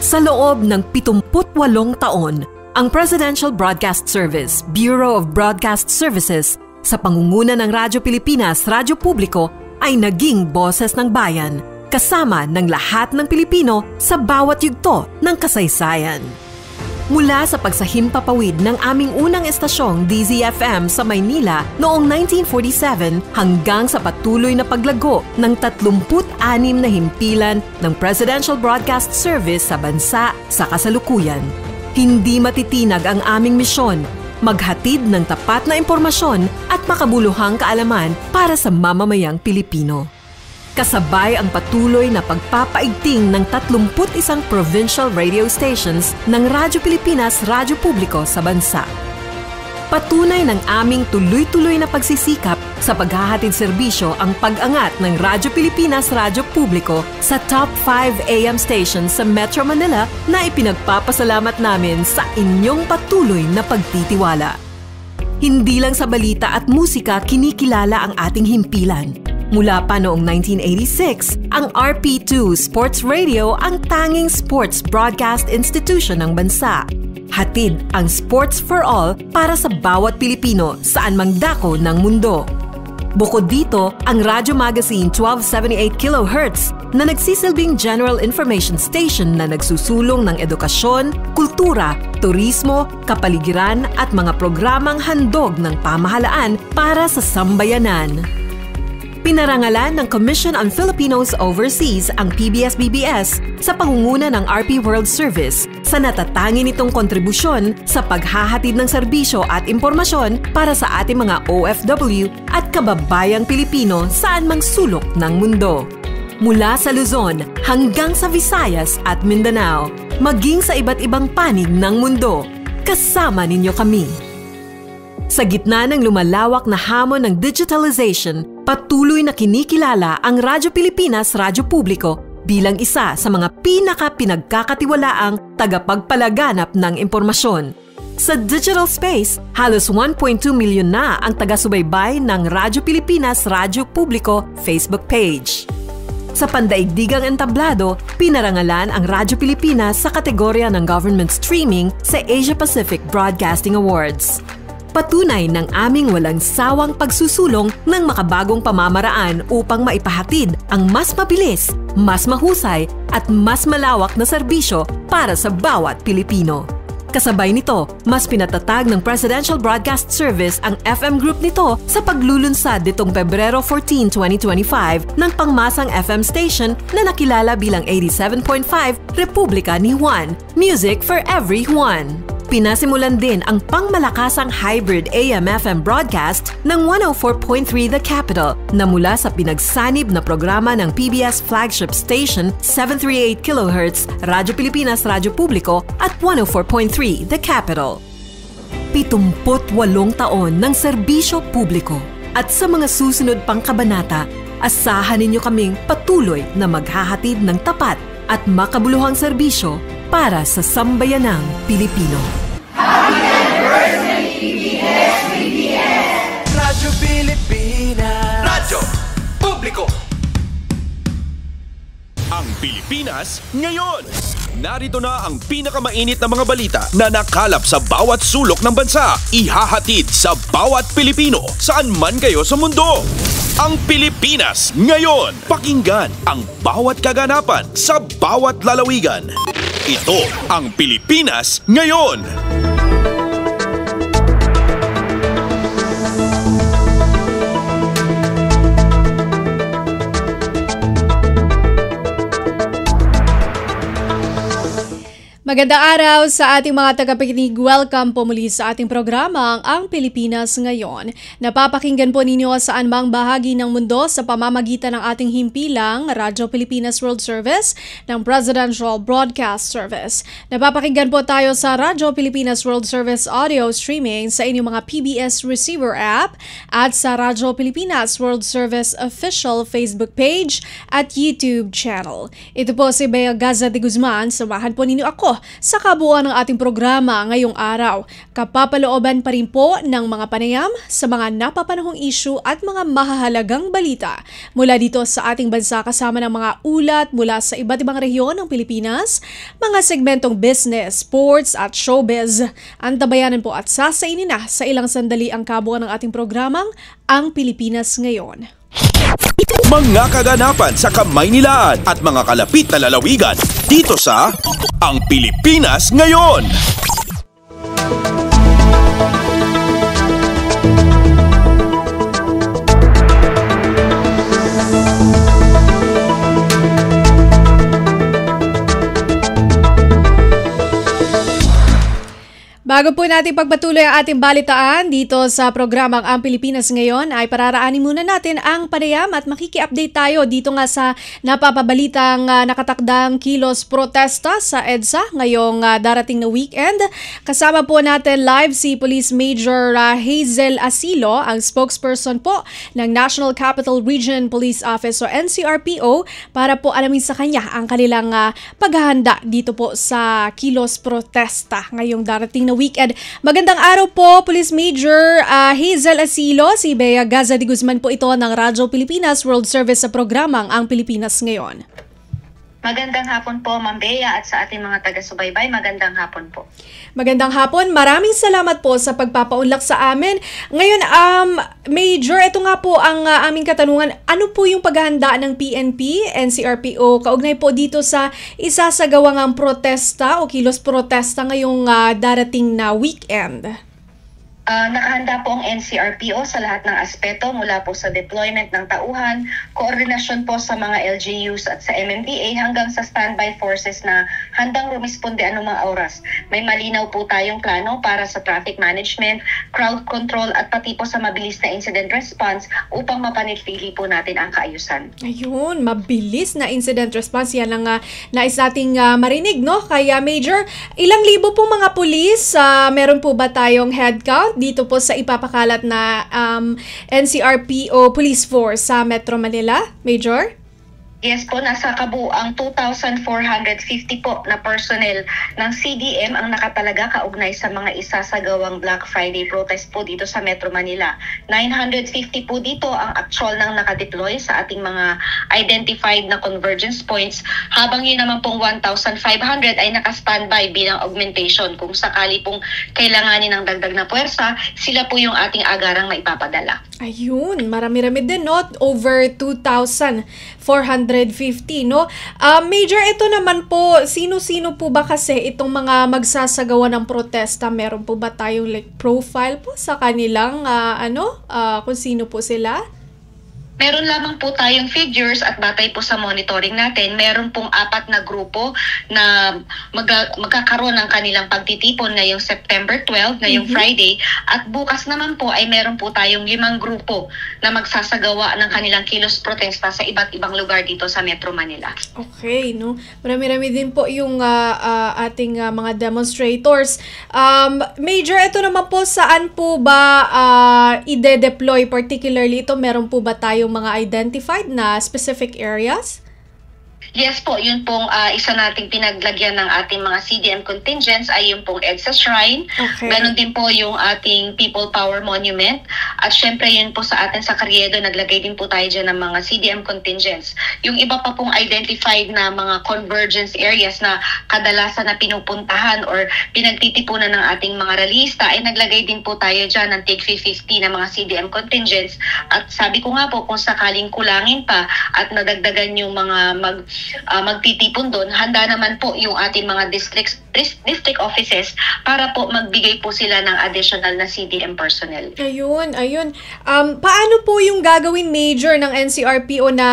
Sa loob ng 78 taon, ang Presidential Broadcast Service, Bureau of Broadcast Services, sa pangunguna ng Radyo Pilipinas, Radyo Publiko, ay naging boses ng bayan, kasama ng lahat ng Pilipino sa bawat yugto ng kasaysayan. Mula sa pagsahimpapawid ng aming unang estasyong DZFM sa Maynila noong 1947 hanggang sa patuloy na paglago ng 36 na himpilan ng Presidential Broadcast Service sa bansa sa kasalukuyan. Hindi matitinag ang aming misyon, maghatid ng tapat na impormasyon at makabuluhang kaalaman para sa mamamayang Pilipino. Kasabay ang patuloy na pagpapaigting ng 31 provincial radio stations ng Radyo Pilipinas, Radyo Publiko sa bansa. Patunay ng aming tuloy-tuloy na pagsisikap sa paghahatid serbisyo ang pag-angat ng Radyo Pilipinas, Radyo Publiko sa top 5 AM stations sa Metro Manila na ipinagpapasalamat namin sa inyong patuloy na pagtitiwala. Hindi lang sa balita at musika kinikilala ang ating himpilan. Mula pa noong 1986, ang RP2 Sports Radio ang tanging sports broadcast institution ng bansa. Hatid ang sports for all para sa bawat Pilipino saan mang dako ng mundo. Bukod dito, ang Radyo Magazine 1278 kHz na nagsisilbing general information station na nagsusulong ng edukasyon, kultura, turismo, kapaligiran at mga programang handog ng pamahalaan para sa sambayanan. Pinarangalan ng Commission on Filipinos Overseas ang PBS-BBS sa pangunguna ng RP World Service sa natatangin nitong kontribusyon sa paghahatid ng serbisyo at impormasyon para sa ating mga OFW at kababayang Pilipino saan mang sulok ng mundo. Mula sa Luzon hanggang sa Visayas at Mindanao, maging sa iba't ibang panig ng mundo, kasama ninyo kami. Sa gitna ng lumalawak na hamon ng digitalization, patuloy na kinikilala ang Radyo Pilipinas, Radyo Publiko bilang isa sa mga pinagkakatiwalaang tagapagpalaganap ng impormasyon. Sa digital space, halos 1.2 milyon na ang taga-subaybay ng Radyo Pilipinas, Radyo Publiko Facebook page. Sa pandaigdigang entablado, pinarangalan ang Radyo Pilipinas sa kategorya ng government streaming sa Asia Pacific Broadcasting Awards. Patunay ng aming walang sawang pagsusulong ng makabagong pamamaraan upang maipahatid ang mas mabilis, mas mahusay at mas malawak na serbisyo para sa bawat Pilipino. Kasabay nito, mas pinatatag ng Presidential Broadcast Service ang FM group nito sa paglulunsad nitong Pebrero 14, 2025 ng pangmasang FM station na nakilala bilang 87.5 Republika ni Juan, Music for Everyone. Pinasimulan din ang pangmalakasang hybrid AM-FM broadcast ng 104.3 The Capital na mula sa pinagsanib na programa ng PBS flagship station 738 kHz, Radyo Pilipinas, Radyo Publiko at 104.3 The Capital. 78 taon ng serbisyo publiko at sa mga susunod pang kabanata, asahan ninyo kaming patuloy na maghahatid ng tapat at makabuluhang serbisyo para sa sambayanang Pilipino. Happy anniversary, PBS! Radyo Pilipinas, Radyo Publiko. Ang Pilipinas ngayon. Narito na ang pinakamainit na mga balita na nakalap sa bawat sulok ng bansa. Ihahatid sa bawat Pilipino saan man kayo sa mundo. Ang Pilipinas ngayon. Pakinggan ang bawat kaganapan sa bawat lalawigan. Ito ang Pilipinas ngayon. Magandang araw sa ating mga tagapakinig. Welcome po muli sa ating programang Ang Pilipinas Ngayon. Napapakinggan po ninyo saan mang bahagi ng mundo sa pamamagitan ng ating himpilang Radyo Pilipinas World Service ng Presidential Broadcast Service. Napapakinggan po tayo sa Radyo Pilipinas World Service audio streaming sa inyong mga PBS receiver app at sa Radyo Pilipinas World Service official Facebook page at YouTube channel. Ito po si Bea Gaza de Guzman. Samahan po ninyo ako sa kabuuan ng ating programa ngayong araw. Kapapalooban pa rin po ng mga panayam sa mga napapanahong issue at mga mahahalagang balita mula dito sa ating bansa kasama ng mga ulat mula sa iba't ibang rehiyon ng Pilipinas, mga segmentong business, sports at showbiz. Antabayanan po at sasainin na sa ilang sandali ang kabuuan ng ating programang Ang Pilipinas Ngayon. Mga kaganapan sa Kamaynilaan at mga kalapit na lalawigan dito sa Ang Pilipinas Ngayon. Bago po natin pagpatuloy ang ating balitaan dito sa programang Ang Pilipinas Ngayon ay pararaanin muna natin ang panayam at makiki-update tayo dito nga sa napapabalitang nakatakdang kilos protesta sa EDSA ngayong darating na weekend. Kasama po natin live si Police Major Hazel Asilo, ang spokesperson po ng National Capital Region Police Office o NCRPO para po alamin sa kanya ang kanilang paghahanda dito po sa kilos protesta ngayong darating na weekend. Magandang araw po, Police Major Hazel Asilo. Si Bea Gaza de Guzman po ito ng Radyo Pilipinas World Service sa programang Ang Pilipinas Ngayon. Magandang hapon po, Ma'am Bea, at sa ating mga taga-subaybay, magandang hapon po. Magandang hapon. Maraming salamat po sa pagpapaunlak sa amin. Ngayon, Major, ito nga po ang aming katanungan. Ano po yung paghahanda ng PNP, NCRPO, kaugnay po dito sa isasagawang protesta o kilos protesta ngayong darating na weekend? Nakahanda po ang NCRPO sa lahat ng aspeto mula po sa deployment ng tauhan, koordinasyon po sa mga LGUs at sa MMDA hanggang sa standby forces na handang rumisponde anumang oras. May malinaw po tayong plano para sa traffic management, crowd control at pati po sa mabilis na incident response upang mapanatili po natin ang kaayusan. Ayun, mabilis na incident response. Yan ang nais nating marinig, no? Kaya Major, ilang libo po mga pulis? Meron po ba tayong head count dito po sa ipapakalat na NCRPO Police Force sa Metro Manila, Major? Yes po, nasa kabuang 2,450 po na personnel ng CDM ang nakatalaga kaugnay sa mga isasagawang Black Friday protest po dito sa Metro Manila. 950 po dito ang actual nang nakadeploy sa ating mga identified na convergence points, habang yun naman pong 1,500 ay naka-standby bilang augmentation. Kung sakali pong kailanganin ng dagdag na puwersa, sila po yung ating agarang maipapadala. Ayun, marami-rami din, no? Over 2,450, no? Major, ito naman po, sino-sino po ba kasi itong mga magsasagawa ng protesta? Meron po ba tayong profile po sa kanilang, kung sino po sila? Meron lamang po tayong figures at batay po sa monitoring natin, meron pong 4 na grupo na magkakaroon ng kanilang pagtitipon ngayong September 12, ngayong Friday, at bukas naman po ay meron po tayong 5 grupo na magsasagawa ng kanilang kilos protesta sa iba't ibang lugar dito sa Metro Manila. Okay, no? Marami-rami din po yung ating mga demonstrators. Major, ito naman po, saan po ba ide-deploy particularly ito? Meron po ba tayo mga identified na specific areas? Yes po, yun pong isa nating pinaglagyan ng ating mga CDM contingents ay yung pong EDSA Shrine. Okay. Ganon din po yung ating People Power Monument. At syempre yun po sa atin sa Carriedo, naglagay din po tayo dyan ng mga CDM contingents. Yung iba pa pong identified na mga convergence areas na kadalasan na pinupuntahan or pinagtitipunan ng ating mga rallyista ay naglagay din po tayo dyan ng TIG 50 na mga CDM contingents. At sabi ko nga po, kung sakaling kulangin pa at nadagdagan yung mga magtitipon doon, handa naman po yung ating mga district offices para po magbigay po sila ng additional na CDM personnel. Ayun. Paano po yung gagawin, Major, ng NCRPO na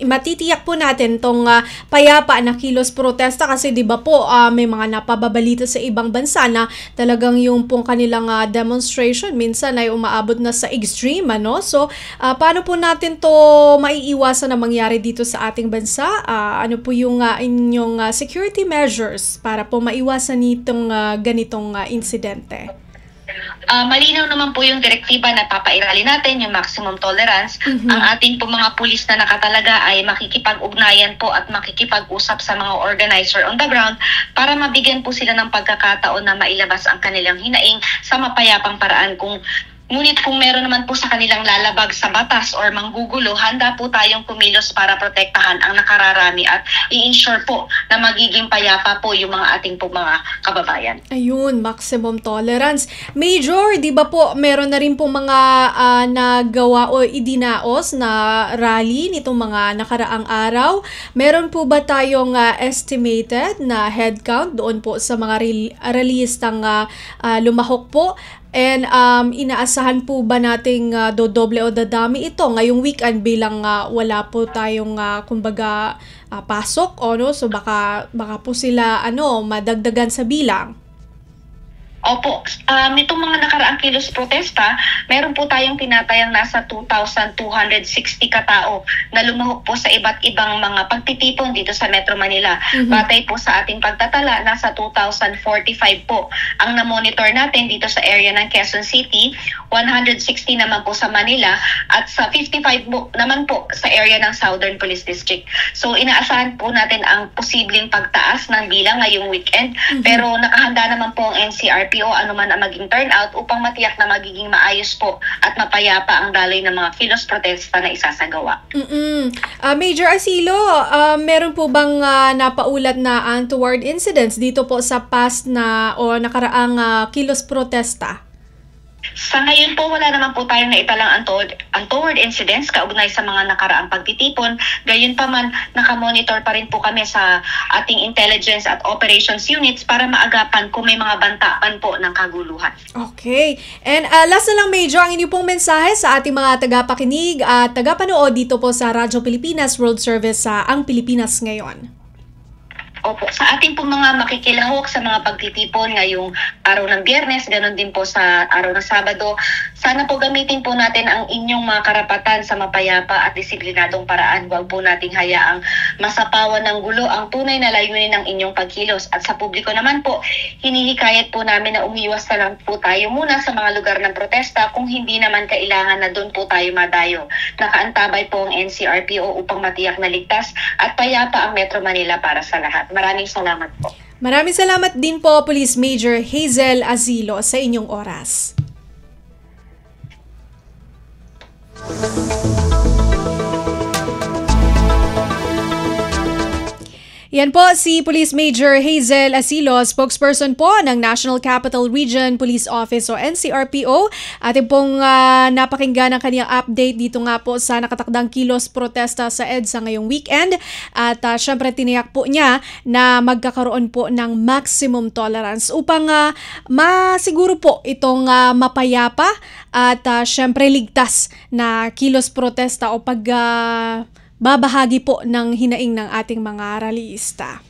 matitiyak po natin tong payapa na kilos protesta? Kasi di ba po may mga napababalita sa ibang bansa na talagang yung pong kanilang demonstration minsan ay umaabot na sa extreme, ano? So, paano po natin to maiiwasan na mangyari dito sa ating bansa? Ano po yung inyong security measures para po maiwasan itong ganitong insidente? Malinaw naman po yung direktiba na papairali natin, yung maximum tolerance. Ang ating po mga pulis na nakatalaga ay makikipag-ugnayan po at makikipag-usap sa mga organizer on the ground para mabigyan po sila ng pagkakataon na mailabas ang kanilang hinaing sa mapayapang paraan. Ngunit kung meron naman po sa kanilang lalabag sa batas or manggugulo, handa po tayong kumilos para protektahan ang nakararami at i-ensure po na magiging payapa po yung mga ating po mga kababayan. Ayun, maximum tolerance. Major, di ba po meron na rin po mga nagawa o idinaos na rally nitong mga nakaraang araw? Meron po ba tayong estimated na headcount doon po sa mga rallyistang lumahok po? And inaasahan po ba nating dodoble o dadami ito ngayong weekend bilang wala po tayong kumbaga pasok o no? So baka po sila madagdagan sa bilang. Opo, nitong mga nakaraang kilos protesta, meron po tayong tinatayang nasa 2,260 katao na lumahok po sa iba't ibang mga pagtitipon dito sa Metro Manila. Batay po sa ating pagtatala, nasa 2,045 po ang na-monitor natin dito sa area ng Quezon City, 160 naman po sa Manila, at sa 55 naman po sa area ng Southern Police District. So inaasahan po natin ang posibleng pagtaas ng bilang ngayong weekend, pero nakahanda naman po ang NCRPO anuman ang maging turnout upang matiyak na magiging maayos po at mapayapa ang daloy ng mga kilos protesta na isasagawa. Major Asilo, meron po bang napaulat na untoward incidents dito po sa past na o nakaraang kilos protesta? Sa ngayon po, wala naman po tayong naitalang untoward incidents kaugnay sa mga nakaraang pagtitipon. Gayunpaman, nakamonitor pa rin po kami sa ating intelligence at operations units para maagapan kung may mga bantaan po ng kaguluhan. Okay. And last na lang, Major, ang inyo pong mensahe sa ating mga tagapakinig at tagapanood dito po sa Radyo Pilipinas World Service sa Ang Pilipinas Ngayon. Opo, sa ating po mga makikilahok sa mga pagtitipon ngayong araw ng Biyernes, ganoon din po sa araw ng Sabado, sana po gamitin po natin ang inyong mga karapatan sa mapayapa at disiplinadong paraan. Huwag po nating hayaang masapawan ng gulo ang tunay na layunin ng inyong pagkilos. At sa publiko naman po, hinihikayat po namin na umiwas na lang po tayo muna sa mga lugar ng protesta kung hindi naman kailangan na doon po tayo madayo. Nakaantabay po ang NCRPO upang matiyak na ligtas at payapa ang Metro Manila para sa lahat. Maraming salamat po. Maraming salamat din po, Police Major Hazel Asilo, sa inyong oras. Yan po si Police Major Hazel Asilo, spokesperson po ng National Capital Region Police Office o NCRPO. Ating pong napakinggan ang kanyang update dito nga po sa nakatakdang kilos protesta sa EDSA ngayong weekend. At syempre tiniyak po niya na magkakaroon po ng maximum tolerance upang masiguro po itong mapayapa at syempre ligtas na kilos protesta o babahagi po ng hinaing ng ating mga rallyista.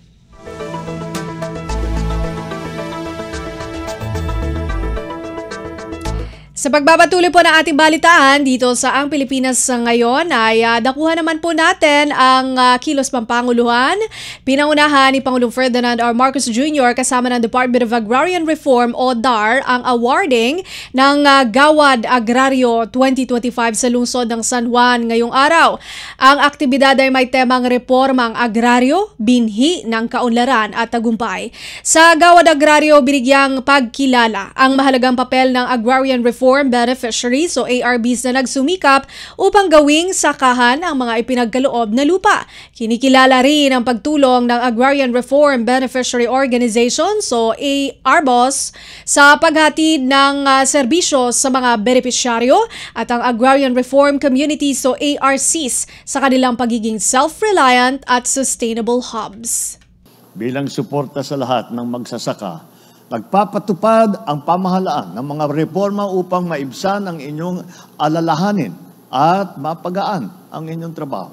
Sa pagbabatuloy po ng ating balitaan dito sa Ang Pilipinas Ngayon ay dakuhan naman po natin ang kilos pampanguluhan. Pinangunahan ni Pangulong Ferdinand R. Marcos Jr. kasama ng Department of Agrarian Reform o DAR ang awarding ng Gawad Agrario 2025 sa lungsod ng San Juan ngayong araw. Ang aktibidad ay may temang reformang agraryo, binhi ng kaunlaran at tagumpay. Sa Gawad Agrario, binigyang pagkilala ang mahalagang papel ng Agrarian Reform Beneficiaries o ARBs na nagsumikap upang gawing sakahan ang mga ipinagkaloob na lupa. Kinikilala rin ang pagtulong ng Agrarian Reform Beneficiary Organizations o ARBOS sa paghatid ng serbisyo sa mga benepisyaryo at ang Agrarian Reform Communities o ARCs sa kanilang pagiging self-reliant at sustainable hubs. Bilang suporta sa lahat ng magsasaka, nagpapatupad ang pamahalaan ng mga reforma upang maibsan ang inyong alalahanin at mapagaan ang inyong trabaho.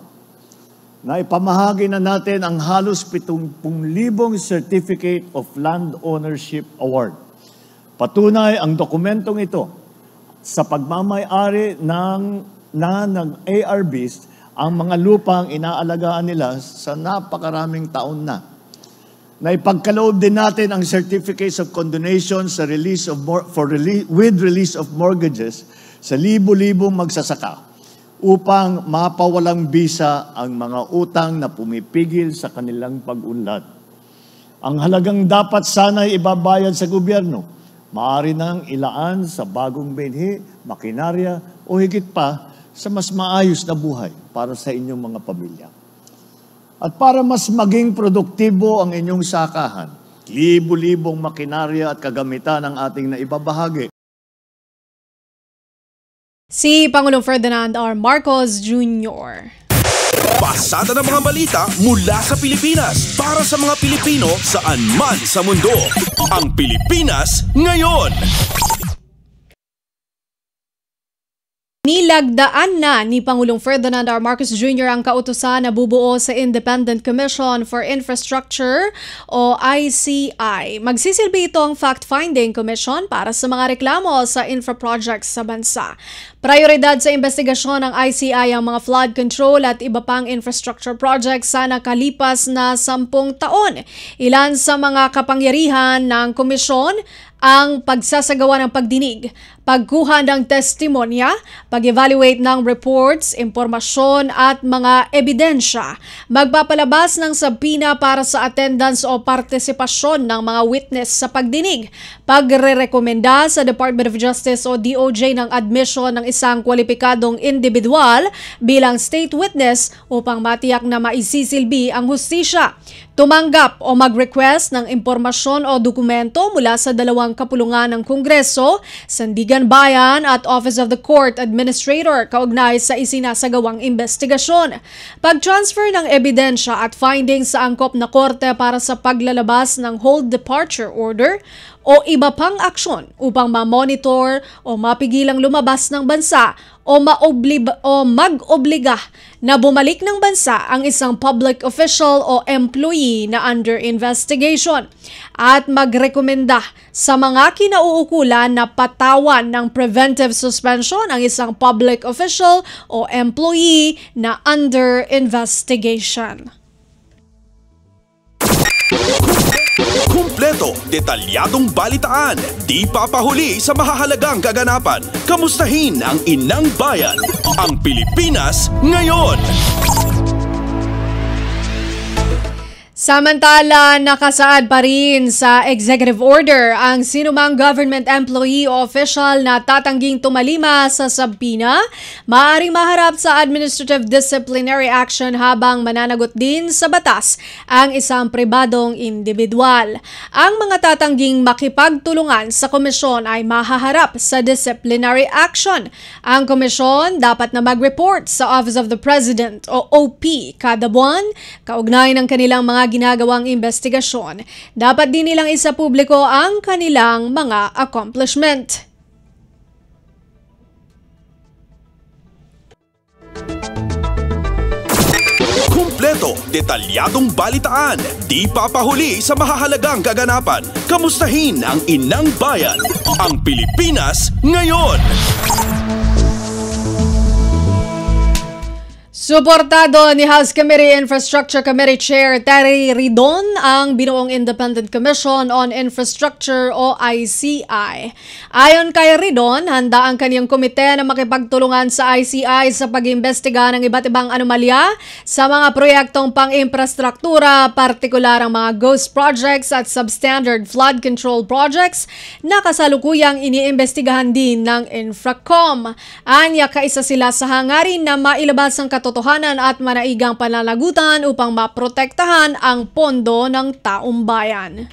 Naipamahagi na natin ang halos 70,000 Certificate of Land Ownership Award. Patunay ang dokumentong ito sa pagmamay-ari ng ARBs ang mga lupang inaalagaan nila sa napakaraming taon na. na ipagkaloob din natin ang certificates of condonation sa with release of mortgages sa libo-libong magsasaka upang mapawalang bisa ang mga utang na pumipigil sa kanilang pag-unlad. Ang halagang dapat sana'y ibabayad sa gobyerno, maaari nang ilaan sa bagong binhi, makinarya o higit pa sa mas maayos na buhay para sa inyong mga pamilya. At para mas maging produktibo ang inyong sakahan, libo-libong makinarya at kagamitan ang ating naibabahagi. Si Pangulong Ferdinand R. Marcos Jr. Pasada ng mga balita mula sa Pilipinas para sa mga Pilipino saan man sa mundo. Ang Pilipinas Ngayon. Nilagdaan na ni Pangulong Ferdinand R. Marcos Jr. ang kautusan na bubuo sa Independent Commission for Infrastructure o ICI. Magsisilbi itong fact-finding commission para sa mga reklamo sa infra projects sa bansa. Prioridad sa investigasyon ng ICI ang mga flood control at iba pang infrastructure projects sa nakalipas na 10 taon. Ilan sa mga kapangyarihan ng komisyon ang pagsasagawa ng pagdinig, pagkuha ng testimonya, pag-evaluate ng reports, impormasyon at mga ebidensya, magpapalabas ng subpoena para sa attendance o partisipasyon ng mga witness sa pagdinig, pagre-rekomenda sa Department of Justice o DOJ ng admission ng isang kwalipikadong individual bilang state witness upang matiyak na maisisilbi ang hustisya, tumanggap o mag-request ng impormasyon o dokumento mula sa dalawang kapulungan ng Kongreso, Sandigan Bayan at Office of the Court Administrator kaugnay sa isinasagawang investigasyon. Pag-transfer ng ebidensya at findings sa angkop na korte para sa paglalabas ng hold departure order o iba pang aksyon upang ma-monitor o mapigilang lumabas ng bansa o mag-obliga na bumalik ng bansa ang isang public official o employee na under investigation at magrekomenda sa mga kinauukulan na patawan ng preventive suspension ang isang public official o employee na under investigation. Kumpleto, detalyadong balitaan, di papahuli sa mahahalagang kaganapan. Kamustahin ang inang bayan, ang Pilipinas Ngayon. Samantala, nakasaad pa rin sa executive order ang sinumang government employee o official na tatangging tumalima sa subpoena, maaaring maharap sa administrative disciplinary action habang mananagot din sa batas ang isang pribadong individual. Ang mga tatangging makipagtulungan sa komisyon ay mahaharap sa disciplinary action. Ang komisyon dapat na mag-report sa Office of the President o OP kada buwan, kaugnay ng kanilang mga ginagawang investigasyon. Dapat din nilang isapubliko ang kanilang mga accomplishment. Kumpleto, detalyadong balitaan, di papahuli sa mahahalagang kaganapan. Kamustahin ang inang bayan, ang Pilipinas Ngayon. Suportado ni House Committee Infrastructure Committee Chair Terry Ridon ang binuong Independent Commission on Infrastructure o ICI. Ayon kay Ridon, handa ang kaniyang komite na makipagtulungan sa ICI sa pag-imbestiga ng iba't ibang anomalya sa mga proyektong pang-infrastruktura, partikular ang mga ghost projects at substandard flood control projects na kasalukuyang iniimbestigahan din ng Infracom. Anya, kaisa sila sa hangarin na mailabas ang katotohanan at manaigang pananagutan upang maprotektahan ang pondo ng taong bayan.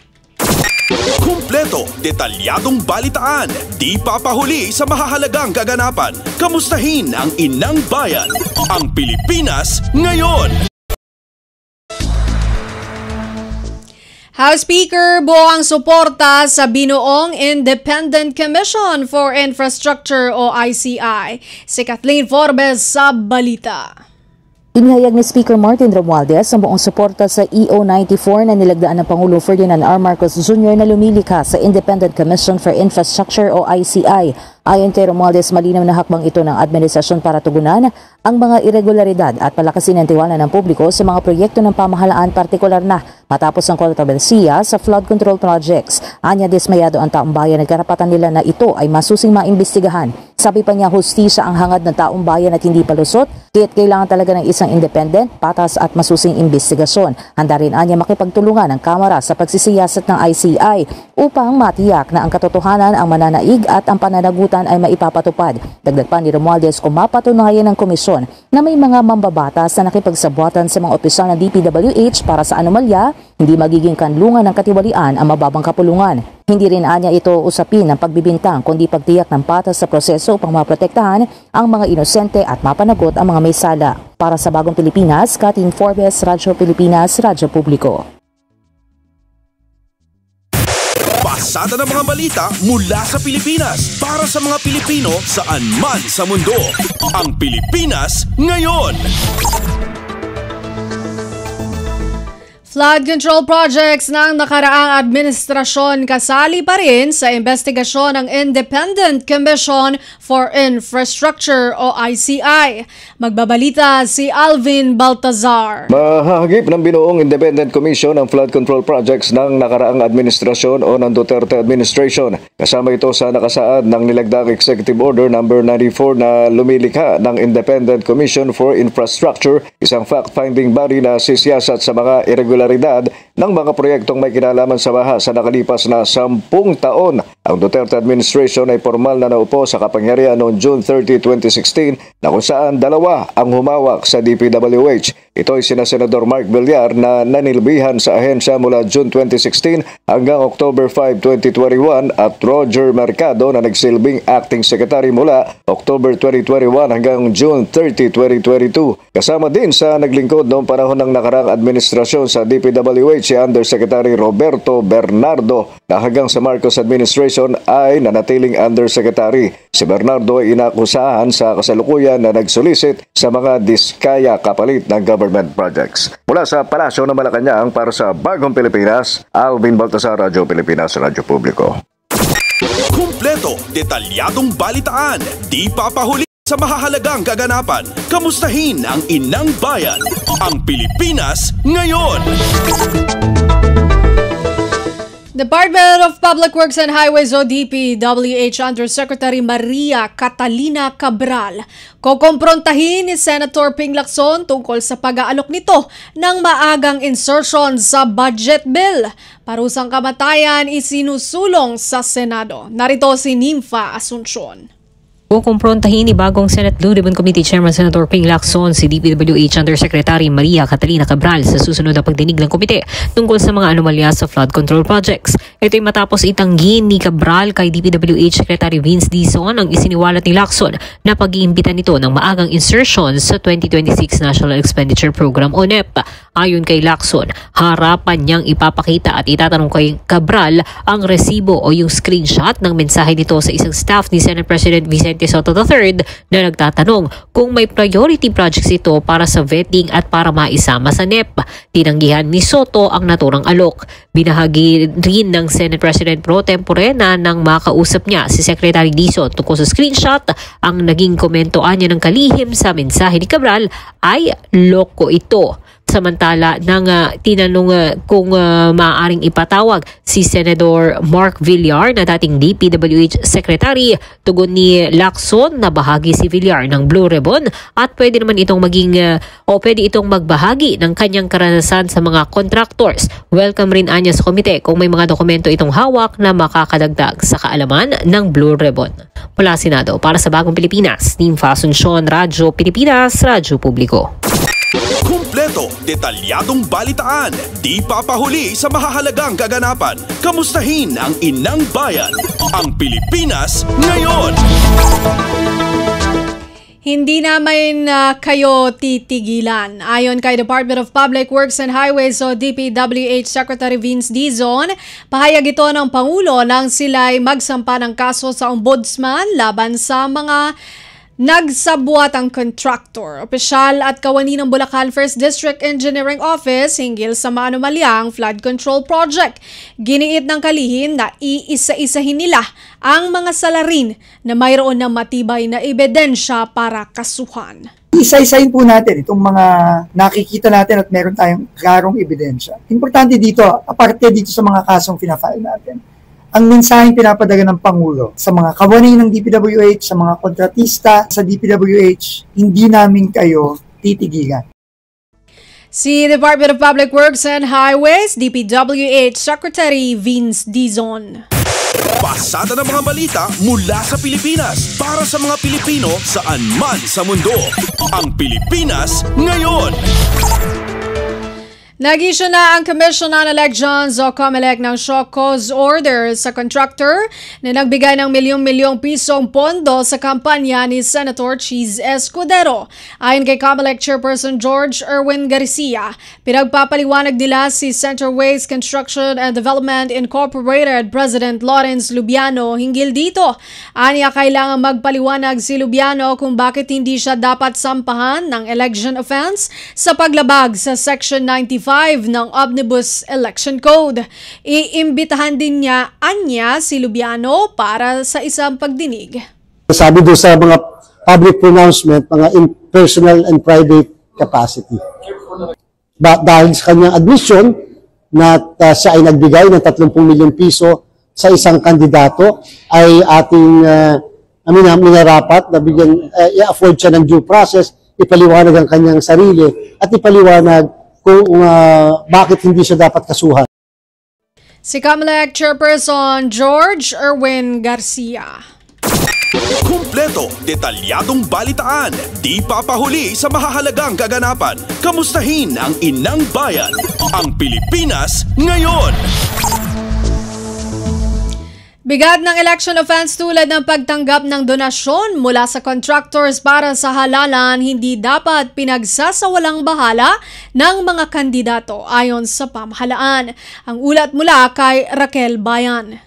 Kumpleto, detalyadong balitaan, di papahuli sa mahahalagang kaganapan. Kamustahin ang inang bayan, ang Pilipinas Ngayon. House Speaker buo ang suporta sa binuong Independent Commission for Infrastructure o ICI. Si Kathleen Forbes sa balita. Inihayag ni Speaker Martin Romualdez ang buong suporta sa EO94 na nilagdaan ng Pangulo Ferdinand R. Marcos Jr. na lumilikha sa Independent Commission for Infrastructure o ICI. Ayon kay Romualdez, malinaw na hakbang ito ng administrasyon para tugunan ang mga irregularidad at palakasin ang tiwala ng publiko sa mga proyekto ng pamahalaan, partikular na matapos ang kontrobersiya sa flood control projects. Anya, dismayado ang taong bayan at karapatan nila na ito ay masusing maimbestigahan. Sabi pa niya, hustisya ang hangad ng taong bayan at hindi palusot, kaya't kailangan talaga ng isang independent, patas at masusing imbestigasyon. Handa rin anya makipagtulungan ng Kamara sa pagsisiyasat ng ICI upang matiyak na ang katotohanan ang mananaig at ang pananagutan ay maipapatupad. Dagdag pa ni Romualdez, kung mapatunayan ng komisyon na may mga mambabatas na nakipagsabuatan sa mga opisyal ng DPWH para sa anomalya, hindi magiging kanlungan ng katiwalian ang mababang kapulungan. Hindi rin anya ito usapin ng pagbibintang kundi pagtiyak ng patas sa proseso upang maprotektahan ang mga inosente at mapanagot ang mga may sala. Para sa Bagong Pilipinas, Katin Forbes, Radyo Pilipinas, Radyo Publiko. Pasada ng mga balita mula sa Pilipinas para sa mga Pilipino saan man sa mundo. Ang Pilipinas Ngayon. Flood control projects ng nakaraang administrasyon kasali pa rin sa investigasyon ng Independent Commission for Infrastructure o ICI. Magbabalita si Alvin Baltazar. Mahahagip ng binuong Independent Commission ang flood control projects ng nakaraang administrasyon o ng Duterte administration. Kasama ito sa nakasaad ng nilagdang Executive Order No. 94 na lumilikha ng Independent Commission for Infrastructure, isang fact-finding body na sisiyasat sa mga irregularidad ng mga proyektong may kinalaman sa baha sa nakalipas na 10 taon. Ang Duterte administration ay formal na naupo sa kapangyarihan noong June 30, 2016 na kung saan dalawa ang humawak sa DPWH. Ito ay sina Senador Mark Villar na nanilbihan sa ahensya mula June 2016 hanggang October 5, 2021 at Roger Mercado na nagsilbing Acting Secretary mula October 2021 hanggang June 30, 2022. Kasama din sa naglingkod noong panahon ng nakaraang administrasyon sa DPWH si Undersecretary Roberto Bernardo na hanggang sa Marcos administration ay nanatiling Undersecretary. Si Bernardo ay inakusahan sa kasalukuyan na nagsolicit sa mga diskaya kapalit ng government projects. Mula sa Palasyo ng Malacanang para sa Bagong Pilipinas, Alvin Baltazar, Radyo Pilipinas, Radyo Publiko. Kumpleto, detalyadong balitaan, di papahuli sa mahahalagang kaganapan. Kamustahin ang inang bayan. Ang Pilipinas Ngayon. Department of Public Works and Highways o DPWH Undersecretary Maria Catalina Cabral kokomprontahin ni Senator Ping Lacson tungkol sa pag-aalok nito ng maagang insertion sa budget bill. Parusang kamatayan isinusulong sa Senado. Narito si Nympha Asuncion. Kukumprontahin ni bagong Senate Blue Ribbon Committee Chairman Senator Ping Lacson si DPWH Undersecretary Maria Catalina Cabral sa susunod na pagdinig ng komite tungkol sa mga anomalya sa flood control projects. Ito'y matapos itanggin ni Cabral kay DPWH Secretary Vince Dizon ang isiniwalat ni Lacson na pag-iimbitan nito ng maagang insertion sa 2026 National Expenditure Program o NEP. Ayon kay Lacson, harapan niyang ipapakita at itatanong kay Cabral ang resibo o yung screenshot ng mensahe nito sa isang staff ni Senate President Vicente Soto III na nagtatanong kung may priority projects ito para sa vetting at para maisama sa NEP. Tinanggihan ni Soto ang naturang alok. Binahagi rin ng Senate President Pro Tempore na nang makausap niya si Secretary Dizon tungkol sa screenshot, ang naging komentoan niya ng kalihim sa mensahe ni Cabral ay loko ito. Samantala, nang tinanong kung maaaring ipatawag si Senador Mark Villar na dating DPWH Secretary, tugon ni Lacson na bahagi si Villar ng Blue Ribbon at pwede naman itong pwede itong magbahagi ng kanyang karanasan sa mga contractors. Welcome rin anya sa komite kung may mga dokumento itong hawak na makakadagdag sa kaalaman ng Blue Ribbon. Mula Senado, para sa Bagong Pilipinas, Nympha Asuncion, Radyo Pilipinas, Radyo Publiko. Kumpleto, detalyadong balitaan, di papahuli sa mahahalagang kaganapan. Kamustahin ang inang bayan. Ang Pilipinas Ngayon. Hindi namin kayo titigilan. Ayon kay Department of Public Works and Highways o DPWH Secretary Vince Dizon, pahayag ito ng Pangulo nang sila'y magsampa ng kaso sa Ombudsman laban sa mga Nagsabwat ang contractor, opisyal at kawani ng Bulacan 1st District Engineering Office hinggil sa maanumalyang flood control project. Giniit ng kalihim na iisa-isahin nila ang mga salarin na mayroon ng matibay na ebidensya para kasuhan. Isa-isahin po natin itong mga nakikita natin at meron tayong klarong ebidensya. Importante dito, aparte dito sa mga kasong pinafile natin, ang mensaheng pinapadala ng Pangulo sa mga kawani ng DPWH, sa mga kontratista sa DPWH, hindi namin kayo titigilan. Si Department of Public Works and Highways, DPWH Secretary Vince Dizon. Pasada ng mga balita mula sa Pilipinas para sa mga Pilipino saan man sa mundo. Ang Pilipinas Ngayon. Nag-issue na ang Commission on Elections o COMELEC ng show cause order sa contractor na nagbigay ng milyong-milyong pisong pondo sa kampanya ni Senator Cheese Escudero. Ayon kay COMELEC Chairperson George Erwin Garcia, pinagpapaliwanag nila si Centerways Construction and Development Incorporated President Lawrence Lubiano hinggil dito. Aniya kailangan magpaliwanag si Lubiano kung bakit hindi siya dapat sampahan ng election offense sa paglabag sa Section 95 ng Omnibus Election Code. Iimbitahan din niya si Lubiano para sa isang pagdinig. Sabi doon sa mga public pronouncement, mga in personal and private capacity. Dahil sa kanyang admission na siya ay nagbigay ng 30 milyong piso sa isang kandidato, ay ating minarapat na bigyan, i-afford siya ng due process, ipaliwanag ang kanyang sarili at ipaliwanag kung bakit hindi siya dapat kasuhan. Si COMELEC Chairperson George Erwin Garcia. Kumpleto, detalyadong balitaan, di papahuli sa mahahalagang kaganapan. Kamustahin ang inang bayan, ang Pilipinas Ngayon. Bigat ng election offense tulad ng pagtanggap ng donasyon mula sa contractors para sa halalan hindi dapat pinagsasawalang bahala ng mga kandidato ayon sa pamahalaan. Ang ulat mula kay Raquel Bayan.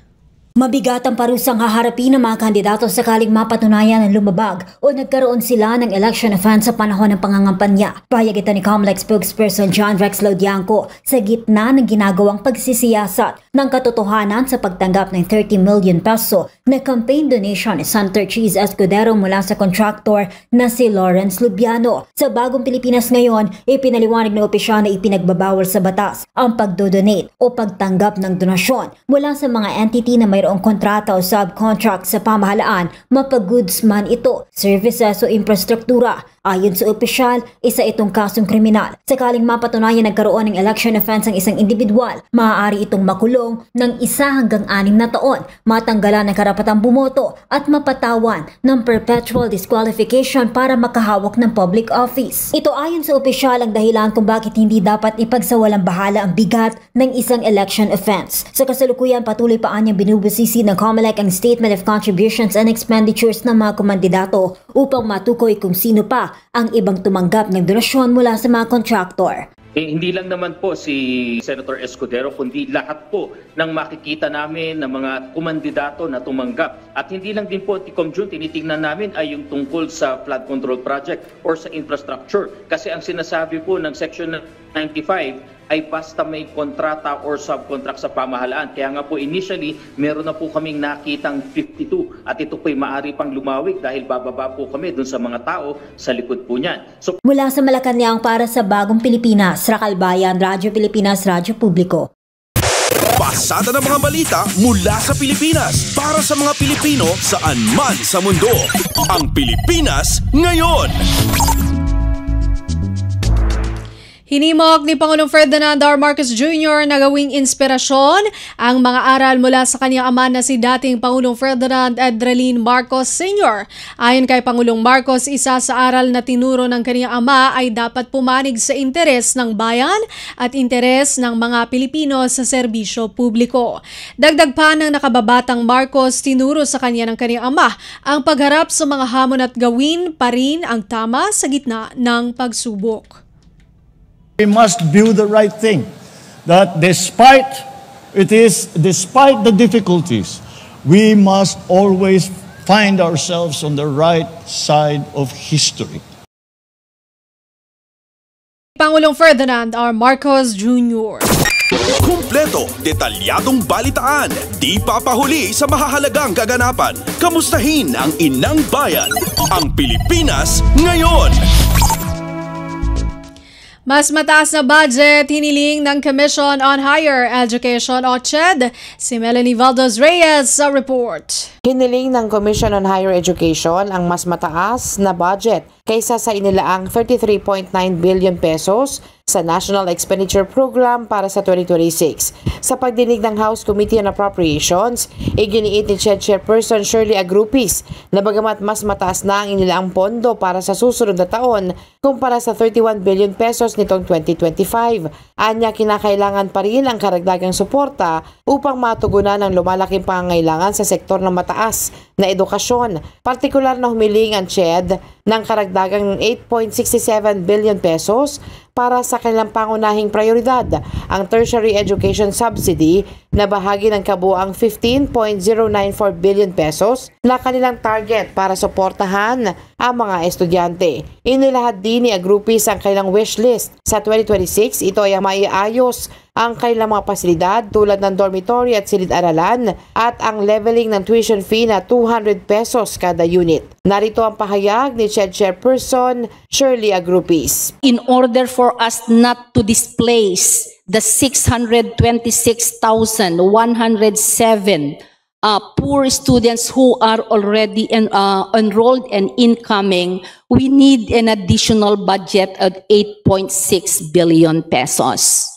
Mabigat ang parusang haharapin ng mga kandidato sakaling mapatunayan ng lumabag o nagkaroon sila ng election offense sa panahon ng pangangampanya. Pahayag ito ni COMELEC spokesperson John Rex Laudianco sa gitna ng ginagawang pagsisiyasat ng katotohanan sa pagtanggap ng 30 million peso na campaign donation ni Senator Cheese Escudero mula sa contractor na si Lawrence Lubiano. Sa Bagong Pilipinas Ngayon, ipinaliwanag ng opisyal na ipinagbabawal sa batas ang pagdodonate o pagtanggap ng donasyon mula sa mga entity na mayroong kontrata o subcontract sa pamahalaan, mapag-goods man ito, services o infrastruktura. Ayon sa opisyal, isa itong kasong kriminal. Sakaling mapatunayan nagkaroon ng election offense ang isang individual, maaari itong makulong ng 1 hanggang 6 na taon, matanggalan ng karapatang bumoto at mapatawan ng perpetual disqualification para makahawak ng public office. Ito ayon sa opisyal ang dahilan kung bakit hindi dapat ipagsawalang bahala ang bigat ng isang election offense. Sa kasalukuyan, patuloy pa anyang binubusisi ng COMELEC ang Statement of Contributions and Expenditures ng mga komandidato upang matukoy kung sino pa ang ibang tumanggap ng donasyon mula sa mga contractor. Hindi lang naman po si Senator Escudero, kundi lahat po ng makikita namin ng mga kumandidato na tumanggap. At hindi lang din po, Ticom June, tinitingnan namin ay yung tungkol sa flood control project or sa infrastructure. Kasi ang sinasabi po ng Section 95 ay basta may kontrata or subcontract sa pamahalaan. Kaya nga po initially, meron na po kaming nakitang 52 at ito po'y maaari pang lumawig dahil bababa po kami dun sa mga tao sa likod po niyan. Mula sa Malacanang para sa Bagong Pilipinas, Raquel Bayan, Radyo Pilipinas, Radyo Publiko. Pasada ng mga balita mula sa Pilipinas para sa mga Pilipino saan man sa mundo. Ang Pilipinas Ngayon. Hinimok ni Pangulong Ferdinand R. Marcos Jr. na gawing inspirasyon ang mga aral mula sa kanyang ama na si dating Pangulong Ferdinand Edralin Marcos Sr. Ayon kay Pangulong Marcos, isa sa aral na tinuro ng kanyang ama ay dapat pumanig sa interes ng bayan at interes ng mga Pilipino sa serbisyo publiko. Dagdag pa ng nakababatang Marcos, tinuro sa kanya ng kanyang ama ang pagharap sa mga hamon at gawin pa rin ang tama sa gitna ng pagsubok. We must do the right thing. That despite the difficulties, we must always find ourselves on the right side of history. Pangulong Ferdinand R. Marcos Jr. Kumpleto, detalyadong balitaan, di papahuli sa mahahalagang kaganapan. Kamustahin ang inang bayan, ang Pilipinas ngayon. Mas mataas na budget hiniling ng Commission on Higher Education o CHED. Si Melanie Valdez-Reyes sa report. Hiniling ng Commission on Higher Education ang mas mataas na budget kaysa sa inilaang 33.9 billion pesos sa National Expenditure Program para sa 2026. Sa pagdinig ng House Committee on Appropriations, iginiit ni CHED Chairperson Shirley Agrupis na bagamat mas mataas na ang inilaang pondo para sa susunod na taon kumpara sa 31 billion pesos nitong 2025. Anya, kinakailangan pa rin ang karagdagang suporta upang matugunan ang lumalaking pangangailangan sa sektor ng mataas na edukasyon. Partikular na humiling ang CHED ng karagdagang 8.67 billion pesos para sa kanilang pangunahing prioridad, ang tertiary education subsidy na bahagi ng kabuang 15.094 billion pesos na kanilang target para suportahan ang mga estudyante. Inilahad din ni Agrupis ang kanilang wish list. Sa 2026, ito ay maiayos ang kanilang mga pasilidad tulad ng dormitory at silid-aralan at ang leveling ng tuition fee na 200 pesos kada unit. Narito ang pahayag ni CHED Chairperson Shirley Agrupis. In order for us not to displace the 626,107 poor students who are already enrolled and incoming, we need an additional budget of 8.6 billion pesos.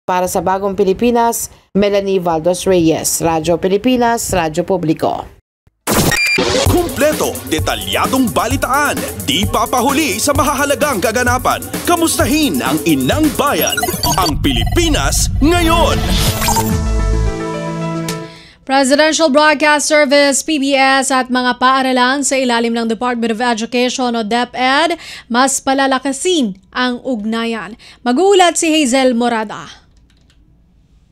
Para sa Bagong Pilipinas, Melanie Valdez-Reyes, Radyo Pilipinas, Radyo Publiko. Kumpleto, detalyadong balitaan, di papahuli sa mahahalagang kaganapan. Kamustahin ang inang bayan, ang Pilipinas ngayon. Presidential Broadcast Service, PBS at mga paaralan sa ilalim ng Department of Education o DepEd mas palalakasin ang ugnayan. Mag-uulat si Hazel Morada.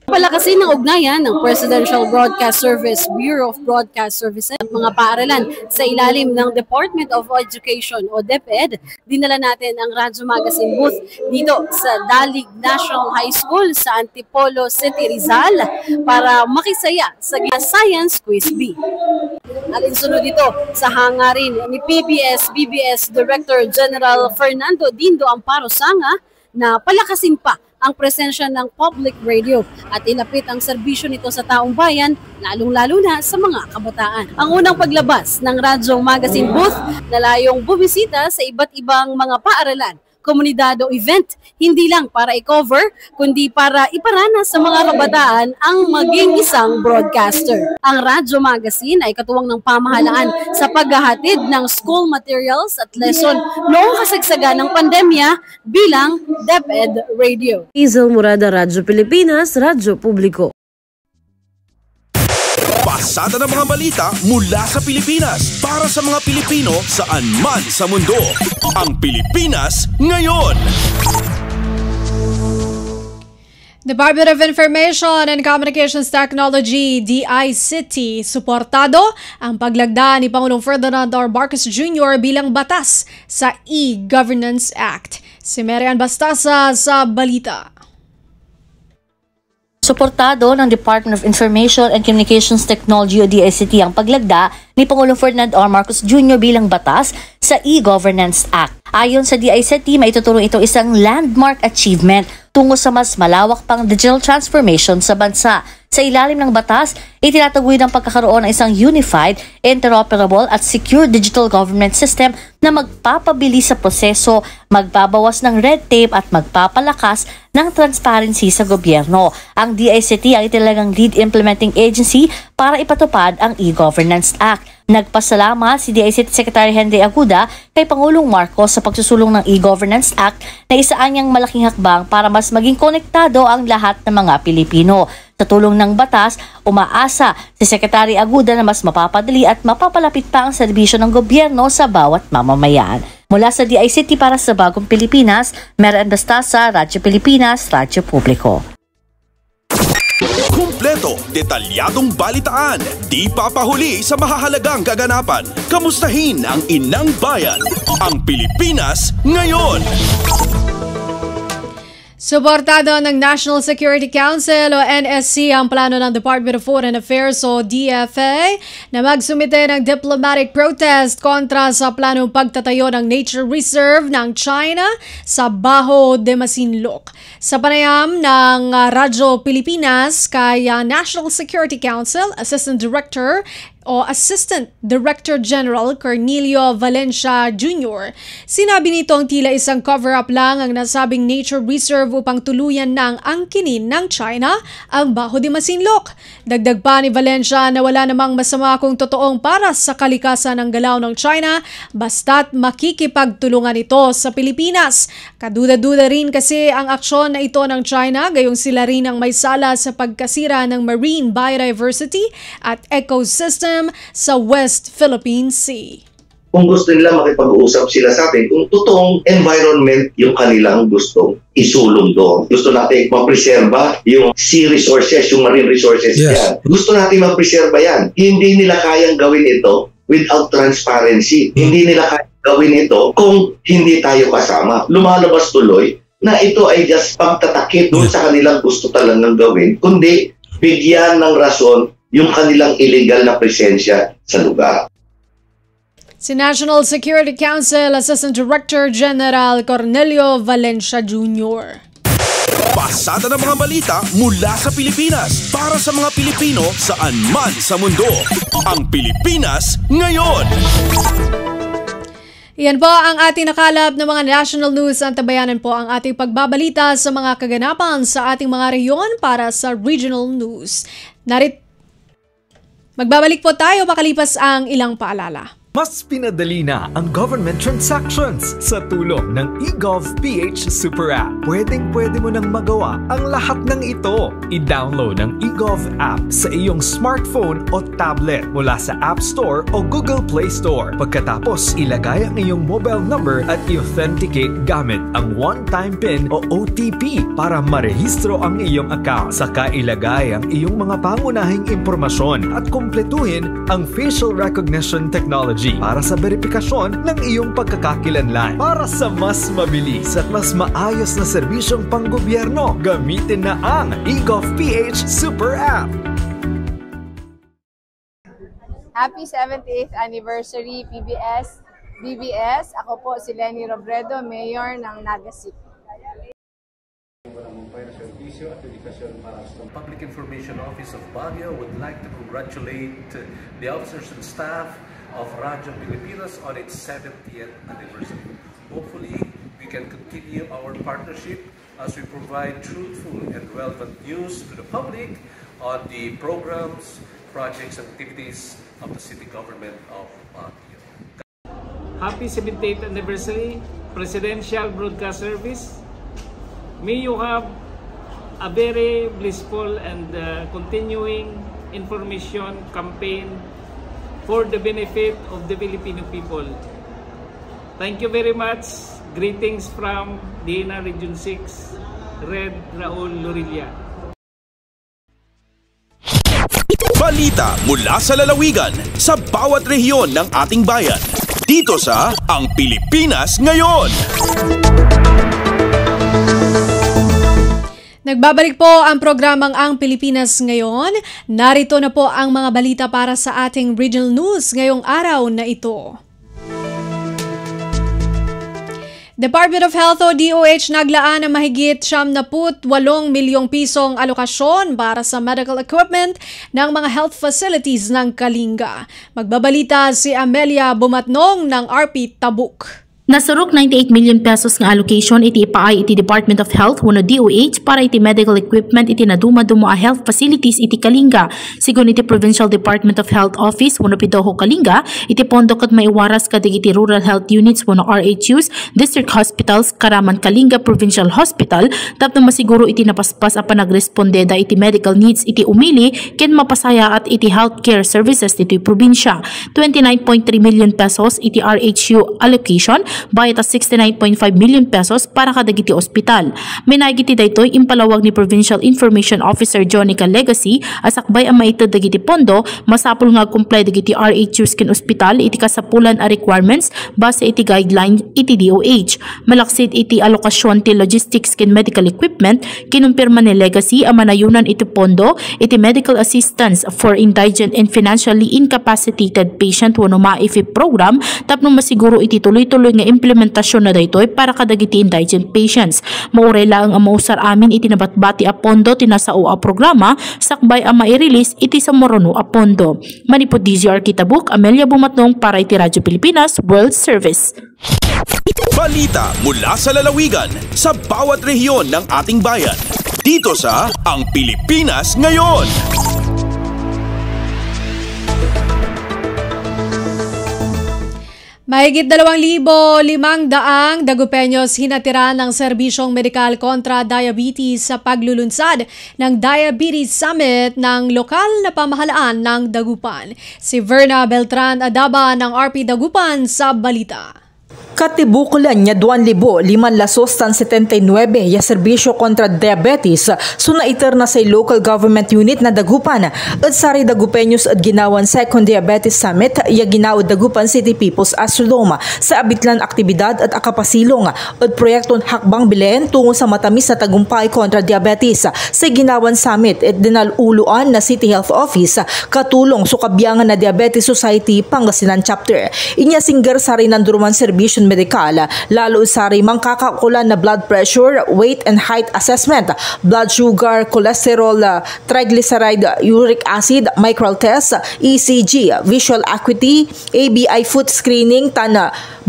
Palakasin ng ugnayan ng Presidential Broadcast Service, Bureau of Broadcast Services at mga paaralan sa ilalim ng Department of Education o DepEd. Dinala natin ang Radyo Magazine booth dito sa Dalig National High School sa Antipolo City, Rizal para makisaya sa Science Quiz Bee. Alinsunod dito sa hangarin ni PBS-BBS Director General Fernando Dindo Amparo Sanga na palakasin pa ang presensya ng public radio at ilapit ang serbisyo nito sa taong bayan, lalong-lalo na sa mga kabataan. Ang unang paglabas ng Radyo Magazine booth na layong bumisita sa iba't ibang mga paaralan, komunidad o event, hindi lang para i-cover, kundi para iparana sa mga kabataan ang maging isang broadcaster. Ang Radyo Magazine ay katuwang ng pamahalaan sa paghahatid ng school materials at lesson noong kasagsagan ng pandemya bilang DepEd Radio. Hazel Morada, Radyo Pilipinas, Radyo Publiko. Pasada ng mga balita mula sa Pilipinas para sa mga Pilipino saan man sa mundo. Ang Pilipinas ngayon. Department of Information and Communications Technology, DICT, suportado ang paglagda ni Pangulong Ferdinand R. Marcos Jr. bilang batas sa E-Governance Act. Si Marian Bastasa sa balita. Suportado ng Department of Information and Communications Technology o DICT ang paglagda ni Pangulong Ferdinand R. Marcos Jr. bilang batas sa E-Governance Act. Ayon sa DICT, maituturo ito isang landmark achievement tungo sa mas malawak pang digital transformation sa bansa. Sa ilalim ng batas, itinataguyod ang pagkakaroon ng isang unified, interoperable at secure digital government system na magpapabilis sa proseso, magbabawas ng red tape at magpapalakas ng transparency sa gobyerno. Ang DICT ay talagang lead implementing agency para ipatupad ang E-Governance Act. Nagpasalamat si DICT Secretary Henry Aguda kay Pangulong Marcos sa pagsusulong ng E-Governance Act na isaan niyang malaking hakbang para mas maging konektado ang lahat ng mga Pilipino. Sa tulong ng batas, umaasa si Secretary Aguda na mas mapapadali at mapapalapit pa ang serbisyo ng gobyerno sa bawat mamamayan. Mula sa DICT para sa Bagong Pilipinas, Marian Bastasa, Radyo Pilipinas, Radyo Publiko. Kumpleto, detalyadong balitaan, di papahuli sa mahahalagang kaganapan. Kamustahin ang inang bayan, ang Pilipinas ngayon. Suportado ng National Security Council o NSC ang plano ng Department of Foreign Affairs o DFA na magsumite ng diplomatic protest kontra sa planong pagtatayo ng Nature Reserve ng China sa Bajo de Masinloc. Sa panayam ng Radyo Pilipinas kay National Security Council Assistant Director General Cornelio Valencia Jr., sinabi nito ang tila isang cover-up lang ang nasabing nature reserve upang tuluyan ng angkinin ng China ang Bajo de Masinloc. Dagdag pa ni Valencia na wala namang masama kung totoong para sa kalikasan ng galaw ng China basta't makikipagtulungan ito sa Pilipinas. Kaduda-duda rin kasi ang aksyon na ito ng China gayong sila rin ang may sala sa pagkasira ng marine biodiversity at ecosystem sa West Philippine Sea. Kung gusto nila makipag-uusap sila sa atin, kung totoong environment yung kanilang gustong isulong doon. Gusto natin mapreserba yung sea resources, yung marine resources yan. Gusto natin mapreserba yan. Hindi nila kayang gawin ito without transparency. Hindi nila kayang gawin ito kung hindi tayo kasama. Lumalabas tuloy na ito ay just pagtatakip doon sa kanilang gusto talagang gawin, kundi bigyan ng rason yung kanilang illegal na presensya sa lugar. Si National Security Council Assistant Director General Cornelio Valencia Jr. Pasada ng mga balita mula sa Pilipinas para sa mga Pilipino saan man sa mundo. Ang Pilipinas ngayon. Yan po ang ating nakalap ng mga national news. Antabayanan po ang ating pagbabalita sa mga kaganapan sa ating mga rehiyon para sa regional news. Magbabalik po tayo makalipas ang ilang paalala. Mas pinadali na ang government transactions sa tulong ng eGov.ph Super App. Pwedeng-pwede mo nang magawa ang lahat ng ito. I-download ang eGov app sa iyong smartphone o tablet mula sa App Store o Google Play Store. Pagkatapos, ilagay ang iyong mobile number at i-authenticate gamit ang one-time PIN o OTP para marehistro ang iyong account. Saka ilagay ang iyong mga pangunahing impormasyon at kumpletuhin ang facial recognition technology para sa verifikasyon ng iyong pagkakakilanlan. Para sa mas mabilis at mas maayos na serbisyong panggobyerno, gamitin na ang eGov.ph Super App. Happy 78th Anniversary BBS. Ako po si Lenny Robredo, Mayor ng Naga City. Public Information Office of Baguio would like to congratulate the officers and staff of Radyo Pilipinas on its 70th anniversary. Hopefully, we can continue our partnership as we provide truthful and relevant news to the public on the programs, projects, and activities of the city government of Baguio. Happy 70th anniversary, Presidential Broadcast Service. May you have a very blissful and continuing information campaign for the benefit of the Filipino people. Thank you very much. Greetings from Dina Region 6, Red Raul Lorilla. Balita mula sa lalawigan sa bawat rehiyon ng ating bayan. Dito sa Ang Pilipinas Ngayon. Nagbabalik po ang programang Ang Pilipinas Ngayon. Narito na po ang mga balita para sa ating regional news ngayong araw na ito. Department of Health o DOH naglaan ng mahigit 78 milyong pisong alokasyon para sa medical equipment ng mga health facilities ng Kalinga. Magbabalita si Amelia Bumatnong ng RP Tabuk. Nasarok 98 million pesos nga allocation iti ipaay iti Department of Health wano DOH para iti medical equipment iti naduma-dumo a health facilities iti Kalinga. Sigon iti Provincial Department of Health Office wano Pidoho Kalinga, iti pondo ket maiwaras kadig iti rural health units wano RHUs, district hospitals, Karaman Kalinga Provincial Hospital, tapno masiguro iti napaspas a panagrespondeda iti medical needs iti umili ken mapasaya at iti healthcare services iti probinsya. 29.3 million pesos iti RHU allocation bayad 69.5 million pesos para kadagiti ospital. May nagiti daytoy impalawag ni Provincial Information Officer Jonica Legacy asakbay ang maitad dagiti pondo masapul nga comply dagiti RHUs ken ospital iti kasapulan a requirements base iti guideline iti DOH. Malaksid iti alokasyon ti logistics ken medical equipment kinumpirma ni Legacy ang manayunan iti pondo iti medical assistance for indigent and financially incapacitated patient wano MAIFI program tapno masiguro iti tuloy-tuloy nga implementasyon na daytoy para kadagiti indigent patients. Mauray lang ang mausar amin iti nabatbati a pondo tinasao a programa sakbay ang mai-release iti sa Morono a pondo. Manipod DZR Kitabuk, Amelia Bumatnong para iti Radyo Pilipinas World Service. Balita mula sa lalawigan sa bawat rehiyon ng ating bayan. Dito sa Ang Pilipinas Ngayon. Mahigit 2,500 Dagupeños hinatiran ng serbisyong medikal kontra diabetes sa paglulunsad ng Diabetes Summit ng lokal na pamahalaan ng Dagupan. Si Verna Beltran Adaba ng RP Dagupan sa balita. Katibukulan niya 2,579 ya serbisyo kontra diabetes so naiter na sa local government unit na Dagupan at sari Dagupeños at ginawan Second Diabetes Summit ya ginawad Dagupan City People's Asylum sa abitlan aktibidad at akapasilong at proyekton hakbang bilen tungo sa matamis na tagumpay kontra diabetes sa ginawan summit at dinaluluan na City Health Office katulong so kabiyangan na Diabetes Society Pangasinan Chapter. Inya singger sari nanduruman serbisyon medikal, lalo sari mangkakakulan na blood pressure, weight and height assessment, blood sugar, cholesterol, triglyceride, uric acid, micral test, ECG, visual acuity, ABI foot screening,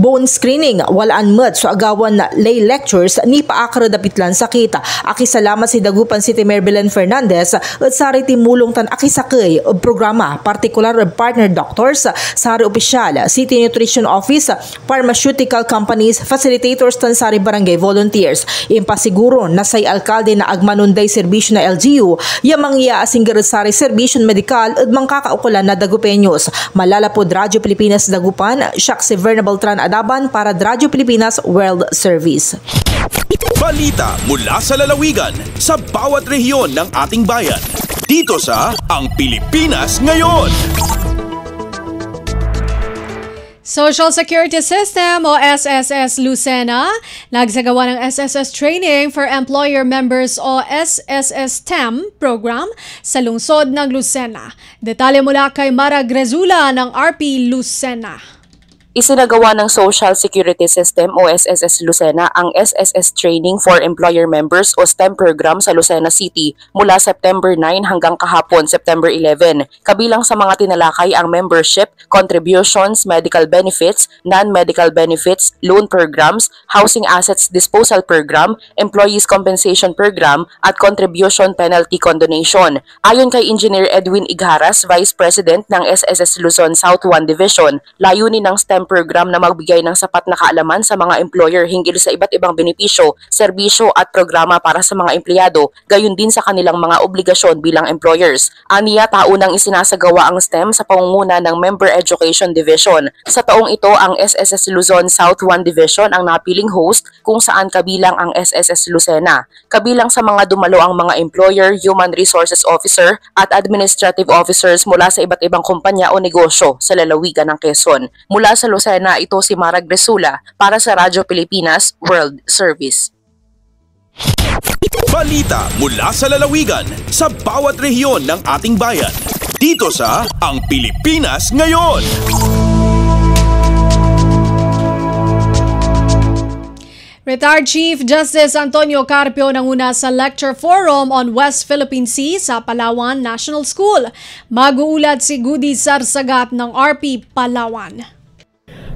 bone screening, walaan med so agawan na lay lectures ni paakra dapitlan sakita. Aki salamat si Dagupan City Mayor Belen Fernandez at sari timulong tan akisakay og programa, partikular partner doctors, sari opisyal, City Nutrition Office, pharmaceutical companies, facilitators tan sari barangay volunteers. Impasiguro na say alkalde na agmanunday serbisyo na LGU, yamang iya asinggarat sari serbisyon medikal at mangkakaukulan na Dagupeños. Malalapod Radyo Pilipinas Dagupan, siya si Verna Beltran Adaban para Radyo Pilipinas World Service. Balita mula sa lalawigan sa bawat rehiyon ng ating bayan. Dito sa Ang Pilipinas Ngayon. Social Security System o SSS Lucena, nagsagawa ng SSS Training for Employer Members o SSS TEM program sa lungsod ng Lucena. Detalye mula kay Mara Grezula ng RP Lucena. Isinagawa ng Social Security System o SSS Lucena ang SSS Training for Employer Members o STEM program sa Lucena City mula September 9 hanggang kahapon September 11. Kabilang sa mga tinalakay ang membership, contributions, medical benefits, non-medical benefits, loan programs, housing assets disposal program, employees compensation program, at contribution penalty condonation. Ayon kay Engineer Edwin Igharas, Vice President ng SSS Luzon South 1 Division, layunin ng STEM program na magbigay ng sapat na kaalaman sa mga employer hinggil sa iba't ibang benepisyo, serbisyo at programa para sa mga empleyado, gayon din sa kanilang mga obligasyon bilang employers. Aniya, taunang isinasagawa ang STEM sa pangunguna ng Member Education Division. Sa taong ito, ang SSS Luzon South 1 Division ang napiling host kung saan kabilang ang SSS Lucena. Kabilang sa mga dumalo ang mga employer, human resources officer at administrative officers mula sa iba't ibang kumpanya o negosyo sa lalawigan ng Quezon. Mula sa Lucena, ito si Mara Grezula para sa Radyo Pilipinas World Service. Balita mula sa lalawigan sa bawat rehiyon ng ating bayan. Dito sa Ang Pilipinas Ngayon. Retired Chief Justice Antonio Carpio nanguna sa Lecture Forum on West Philippine Sea sa Palawan National School. Mag-uulat si Gudi Sarsagat ng RP Palawan.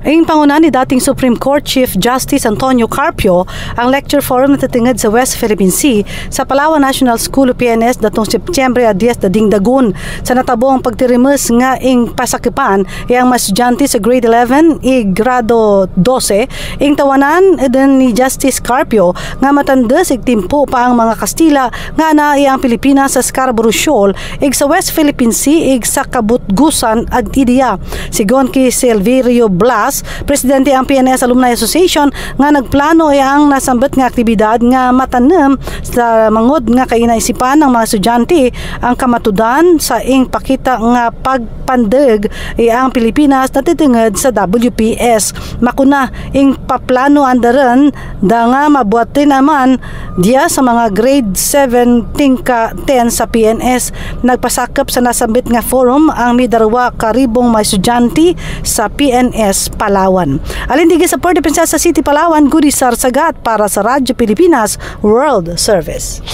Ayong panguna ni dating Supreme Court Chief Justice Antonio Carpio ang lecture forum na tatingad sa West Philippine Sea sa Palawan National School o PNS datong Setyembre 10 dading dagun. Sa natabo ang pagtirimus nga ing pasakipan ang mas estudyante sa grade 11 i grado 12 ing tawanan eden ni Justice Carpio nga matanda sig timpo pa ang mga Kastila nga na ang Pilipinas sa Scarborough Shoal ig sa West Philippine Sea ig sa Kabutgusan at Idia. Sigon kay Silverio Blas Plus, presidente ang PNS Alumni Association nga nagplano ang nasambit nga aktibidad nga matanem sa mangod nga kainaisipan ng mga estudyante ang kamatudan sa ing pakita nga pagpandag ang Pilipinas natitungod sa WPS. Makuna ing paplano andaran da nga mabuhatin naman diya sa mga grade 7 tingka 10 sa PNS. Nagpasakop sa nasambit nga forum ang midarwa karibong mga estudyante sa PNS Palawan. Alindigay sa Puerto Princesa City, Palawan, Gudi Sarsagat para sa Radyo Pilipinas World Service.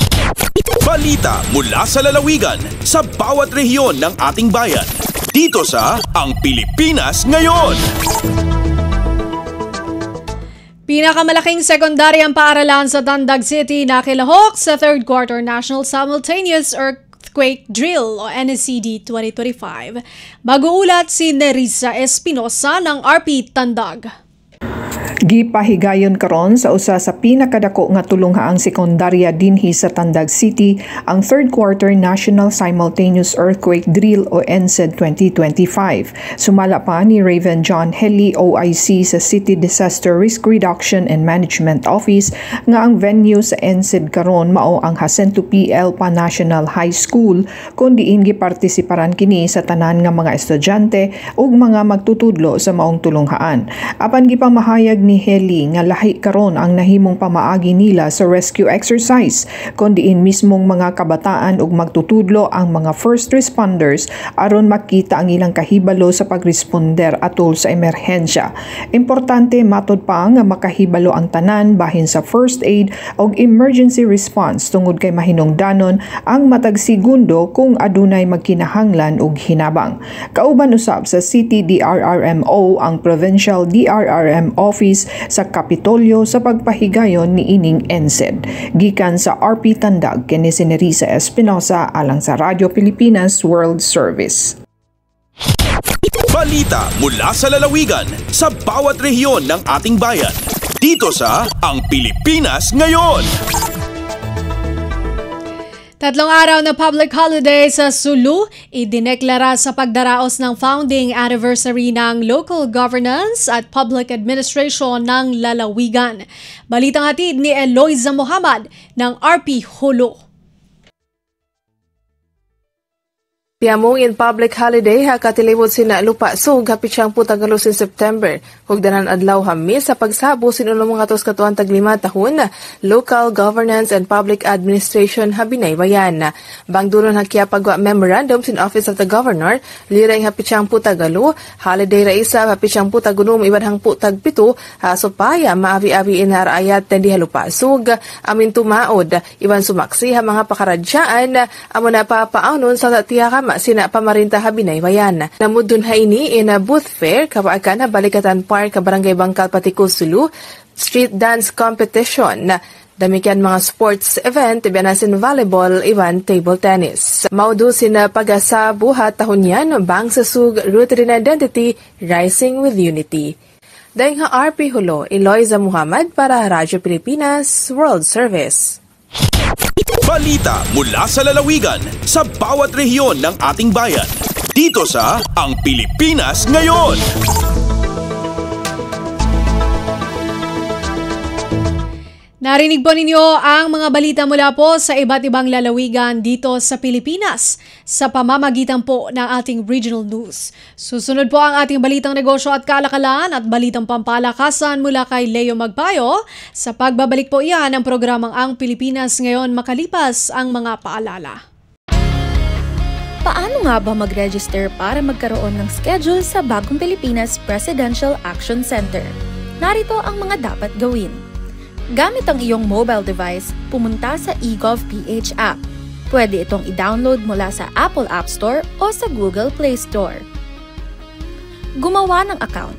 Balita mula sa lalawigan sa bawat rehiyon ng ating bayan. Dito sa Ang Pilipinas Ngayon. Pinakamalaking sekundaryang paaralan sa Tandag City na kilahok sa third quarter National Simultaneous Earthquake Drill o NSED 2025. Mag-uulat si Nerissa Espinosa ng RP Tandag. Gipahigayon karon sa usa sa pinakadako nga tulonghaang sekundarya dinhi sa Tandag City ang third quarter National Simultaneous Earthquake Drill o NSED 2025. Sumala pa ni Raven John Heli OIC sa City Disaster Risk Reduction and Management Office nga ang venue sa NSED karon mao ang Jacinto P. Elpa National High School kun diin gipartisiparan kini sa tanan nga mga estudyante ug mga magtutudlo sa maong tulonghaan. Apan gipamahayag ni Heli nga lahi karon ang nahimong pamaagi nila sa rescue exercise kun diin mismong mga kabataan ug magtutudlo ang mga first responders aron makita ang ilang kahibalo sa pagresponder atol sa emerhensya. Importante matud pa nga makahibalo ang tanan bahin sa first aid ug emergency response tungod kay mahinungdanon ang matag segundo kung adunay magkinahanglan ug hinabang. Kauban usab sa City DRRMO ang Provincial DRRM Office sa Kapitolyo sa pagpahigayon ni ining NSED. Gikan sa RP Tandag, kini si Nerissa Espinosa alang sa Radyo Pilipinas World Service. Balita mula sa lalawigan sa bawat rehiyon ng ating bayan. Dito sa Ang Pilipinas Ngayon. Tatlong araw na public holiday sa Sulu, idineklara sa pagdaraos ng founding anniversary ng local governance at public administration ng lalawigan. Balitang hatid ni Eloisa Muhammad ng RP Hulo. Piamong in public holiday ha katilibot sina lupa sug hapit siyang putagalo sin September. Hugdanan adlaw hami sa pagsabo sinuno mga tos katuan tag 5 tahon local governance and public administration habinay bayan. Bangduron hakya pagwa memorandum sin Office of the Governor lireng hapit siyang putagalo holiday ra isa hapit siyang putagunom iban hang putag 7 so paya maabi-abi in arayat tendi lupa sug amin tumaod iban sumaksi ha mga pakaradyaan amo na papaawnon sa tiyaka sina pamarinta habinay bayan. Namudun ha ini in a booth fair kapaakan na Balikatan Park Barangay Bangkal Patiko Sulu street dance competition. Damikian mga sports event ibanasin volleyball iban table tennis. Maudo sina pagasa buhat tahon yan bang sasug rooted in identity rising with unity. Dahing ha RP Hulo, Eloisa Muhammad para Radyo Pilipinas World Service. Balita mula sa lalawigan sa bawat rehiyon ng ating bayan. Dito sa Ang Pilipinas Ngayon. Narinig po ninyo ang mga balita mula po sa iba't ibang lalawigan dito sa Pilipinas sa pamamagitan po ng ating regional news. Susunod po ang ating balitang negosyo at kalakalan at balitang pampalakasan mula kay Leo Magpayo. Sa pagbabalik po iyan ng programang Ang Pilipinas Ngayon makalipas ang mga paalala. Paano nga ba mag-register para magkaroon ng schedule sa Bagong Pilipinas Presidential Action Center? Narito ang mga dapat gawin. Gamit ang iyong mobile device, pumunta sa eGovPH app. Pwede itong i-download mula sa Apple App Store o sa Google Play Store. Gumawa ng account.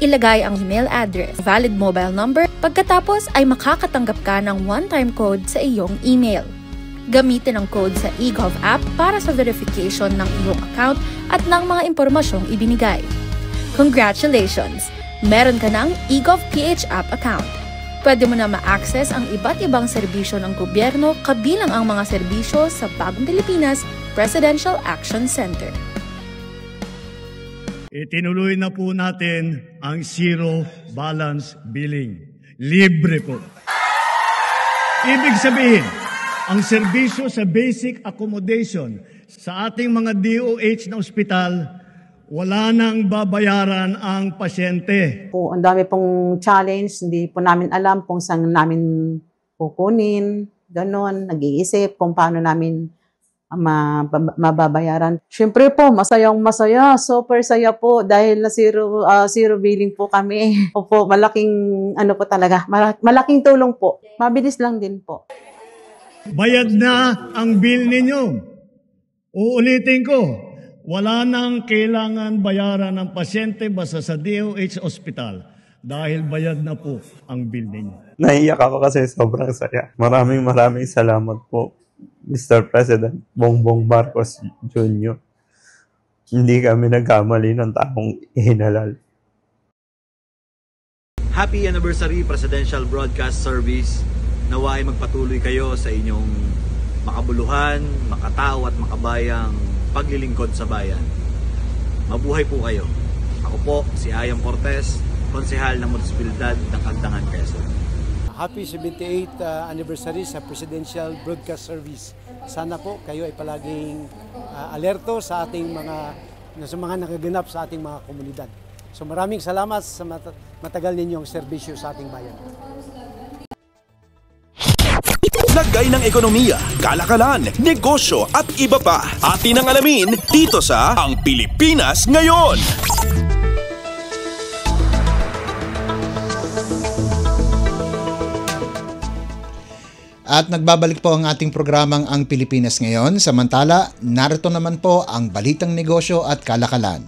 Ilagay ang email address, valid mobile number, pagkatapos ay makakatanggap ka ng one-time code sa iyong email. Gamitin ang code sa eGov app para sa verification ng iyong account at ng mga impormasyong ibinigay. Congratulations! Meron ka ng eGovPH app account. Pwede mo na ma-access ang iba't ibang serbisyo ng gobyerno kabilang ang mga serbisyo sa Bagong Pilipinas Presidential Action Center. Itinuloy na po natin ang zero balance billing. Libre po. Ibig sabihin, ang serbisyo sa basic accommodation sa ating mga DOH na ospital, wala nang babayaran ang pasyente. Ang dami pong challenge, hindi po namin alam kung saan namin kukunin, ganon, nag-iisip kung paano namin mababayaran. Siyempre po, masayang-masaya, super saya po dahil na zero billing po kami. Opo, malaking po talaga, malaking tulong po. Mabilis lang din po. Bayad na ang bill ninyo. Uulitin ko, wala nang kailangan bayaran ng pasyente basta sa DOH Hospital dahil bayad na po ang bill ninyo. Naiiyak ako kasi sobrang saya. Maraming salamat po, Mr. President Bongbong Marcos Jr. Hindi kami nagkamali ng taong ihinalal. Happy anniversary Presidential Broadcast Service. Nawa ay magpatuloy kayo sa inyong makabuluhan, makatao at makabayang paglilingkod sa bayan. Mabuhay po kayo. Ako po si Ayam Cortez, konsehal ng Munisipalidad ng Agdangan, Quezon. Happy 78th anniversary sa Presidential Broadcast Service. Sana po kayo ay palaging alerto sa ating mga nagaganap sa ating mga komunidad. So maraming salamat sa matagal ninyong serbisyo sa ating bayan. Lagay ng ekonomiya, kalakalan, negosyo at iba pa. Atin ang alamin dito sa Ang Pilipinas Ngayon. At nagbabalik po ang ating programang Ang Pilipinas Ngayon. Samantala, narito naman po ang balitang negosyo at kalakalan.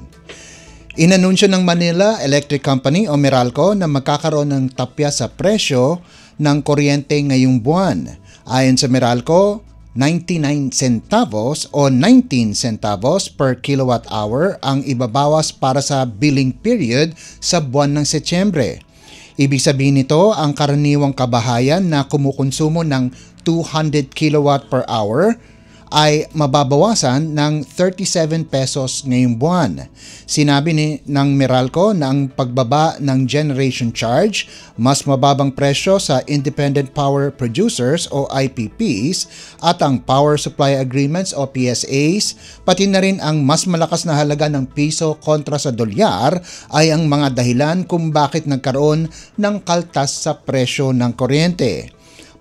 Inanunsyo ng Manila Electric Company o Meralco na magkakaroon ng tapya sa presyo ng kuryente ngayong buwan. Ayon sa Meralco, 99 centavos o 19 centavos per kilowatt hour ang ibabawas para sa billing period sa buwan ng Setyembre. Ibig sabihin nito, ang karaniwang kabahayan na kumukonsumo ng 200 kilowatt per hour ay mababawasan ng 37 pesos ngayong buwan. Sinabi ng Meralco na ang pagbaba ng generation charge, mas mababang presyo sa Independent Power Producers o IPPs at ang Power Supply Agreements o PSAs, pati na rin ang mas malakas na halaga ng piso kontra sa dolyar ay ang mga dahilan kung bakit nagkaroon ng kaltas sa presyo ng kuryente.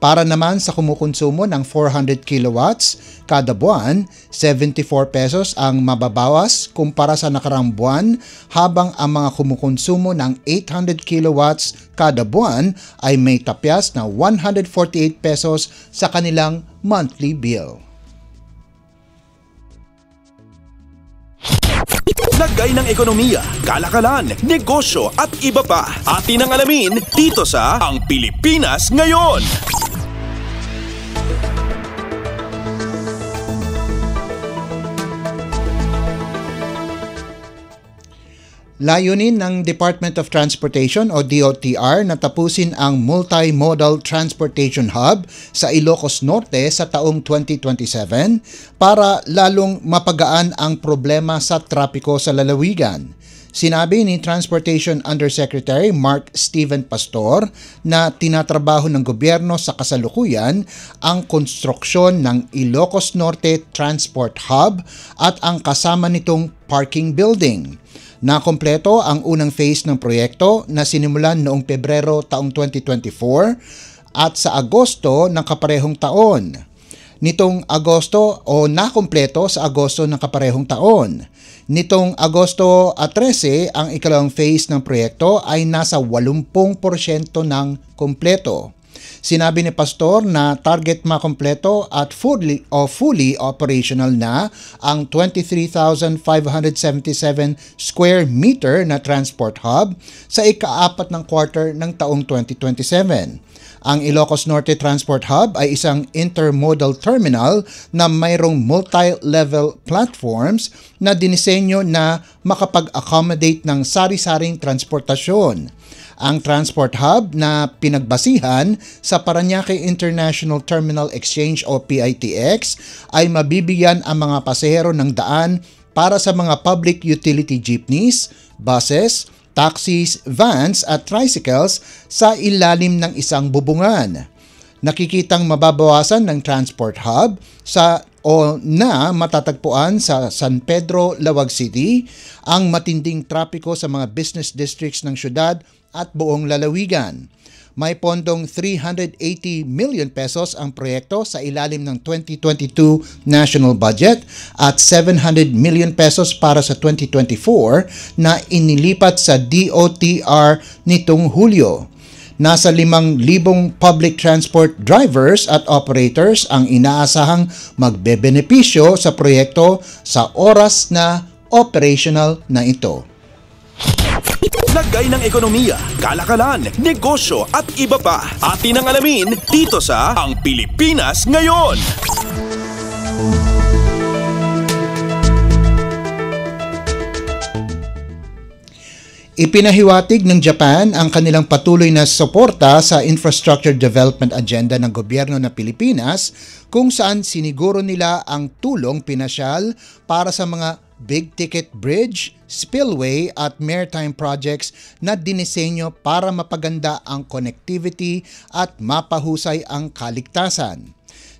Para naman sa kumukonsumo ng 400 kilowatts kada buwan, 74 pesos ang mababawas kumpara sa nakaraang buwan, habang ang mga kumukonsumo ng 800 kilowatts kada buwan ay may tapyas na 148 pesos sa kanilang monthly bill. Lagay ng ekonomiya, kalakalan, negosyo at iba pa. Atin ang alamin dito sa Ang Pilipinas Ngayon. Layunin ng Department of Transportation o DOTR na tapusin ang Multimodal Transportation Hub sa Ilocos Norte sa taong 2027 para lalong mapagaan ang problema sa trapiko sa lalawigan. Sinabi ni Transportation Undersecretary Mark Steven Pastor na tinatrabaho ng gobyerno sa kasalukuyan ang konstruksyon ng Ilocos Norte Transport Hub at ang kasama nitong parking building. Nakompleto ang unang phase ng proyekto na sinimulan noong Pebrero taong 2024 at sa Agosto ng kaparehong taon. Nitong Agosto o nakompleto sa Agosto ng kaparehong taon. Nitong Agosto 13, ang ikalawang phase ng proyekto ay nasa 80% ng kompleto. Sinabi ni Pastor na target makompleto at fully operational na ang 23,577 square meter na transport hub sa ika-4 ng quarter ng taong 2027. Ang Ilocos Norte Transport Hub ay isang intermodal terminal na mayroong multi-level platforms na dinisenyo na makapag-accommodate ng sari-saring transportasyon. Ang Transport Hub na pinagbasihan sa Parañaque International Terminal Exchange o PITX ay mabibigyan ang mga pasahero ng daan para sa mga public utility jeepneys, buses, taxis, vans at tricycles sa ilalim ng isang bubungan. Nakikitang mababawasan ng transport hub na matatagpuan sa San Pedro, Lawag City ang matinding trapiko sa mga business districts ng syudad at buong lalawigan. May pondong 380 million pesos ang proyekto sa ilalim ng 2022 national budget at 700 million pesos para sa 2024 na inilipat sa DOTR nitong Hulyo. Nasa 5,000 public transport drivers at operators ang inaasahang magbebenepisyo sa proyekto sa oras na operational na ito. Lagay ng ekonomiya, kalakalan, negosyo at iba pa. Atin ang alamin dito sa Ang Pilipinas Ngayon. Ipinahiwatig ng Japan ang kanilang patuloy na suporta sa infrastructure development agenda ng gobyerno ng Pilipinas kung saan siniguro nila ang tulong pinasyal para sa mga big-ticket bridge, spillway at maritime projects na dinisenyo para mapaganda ang connectivity at mapahusay ang kaligtasan.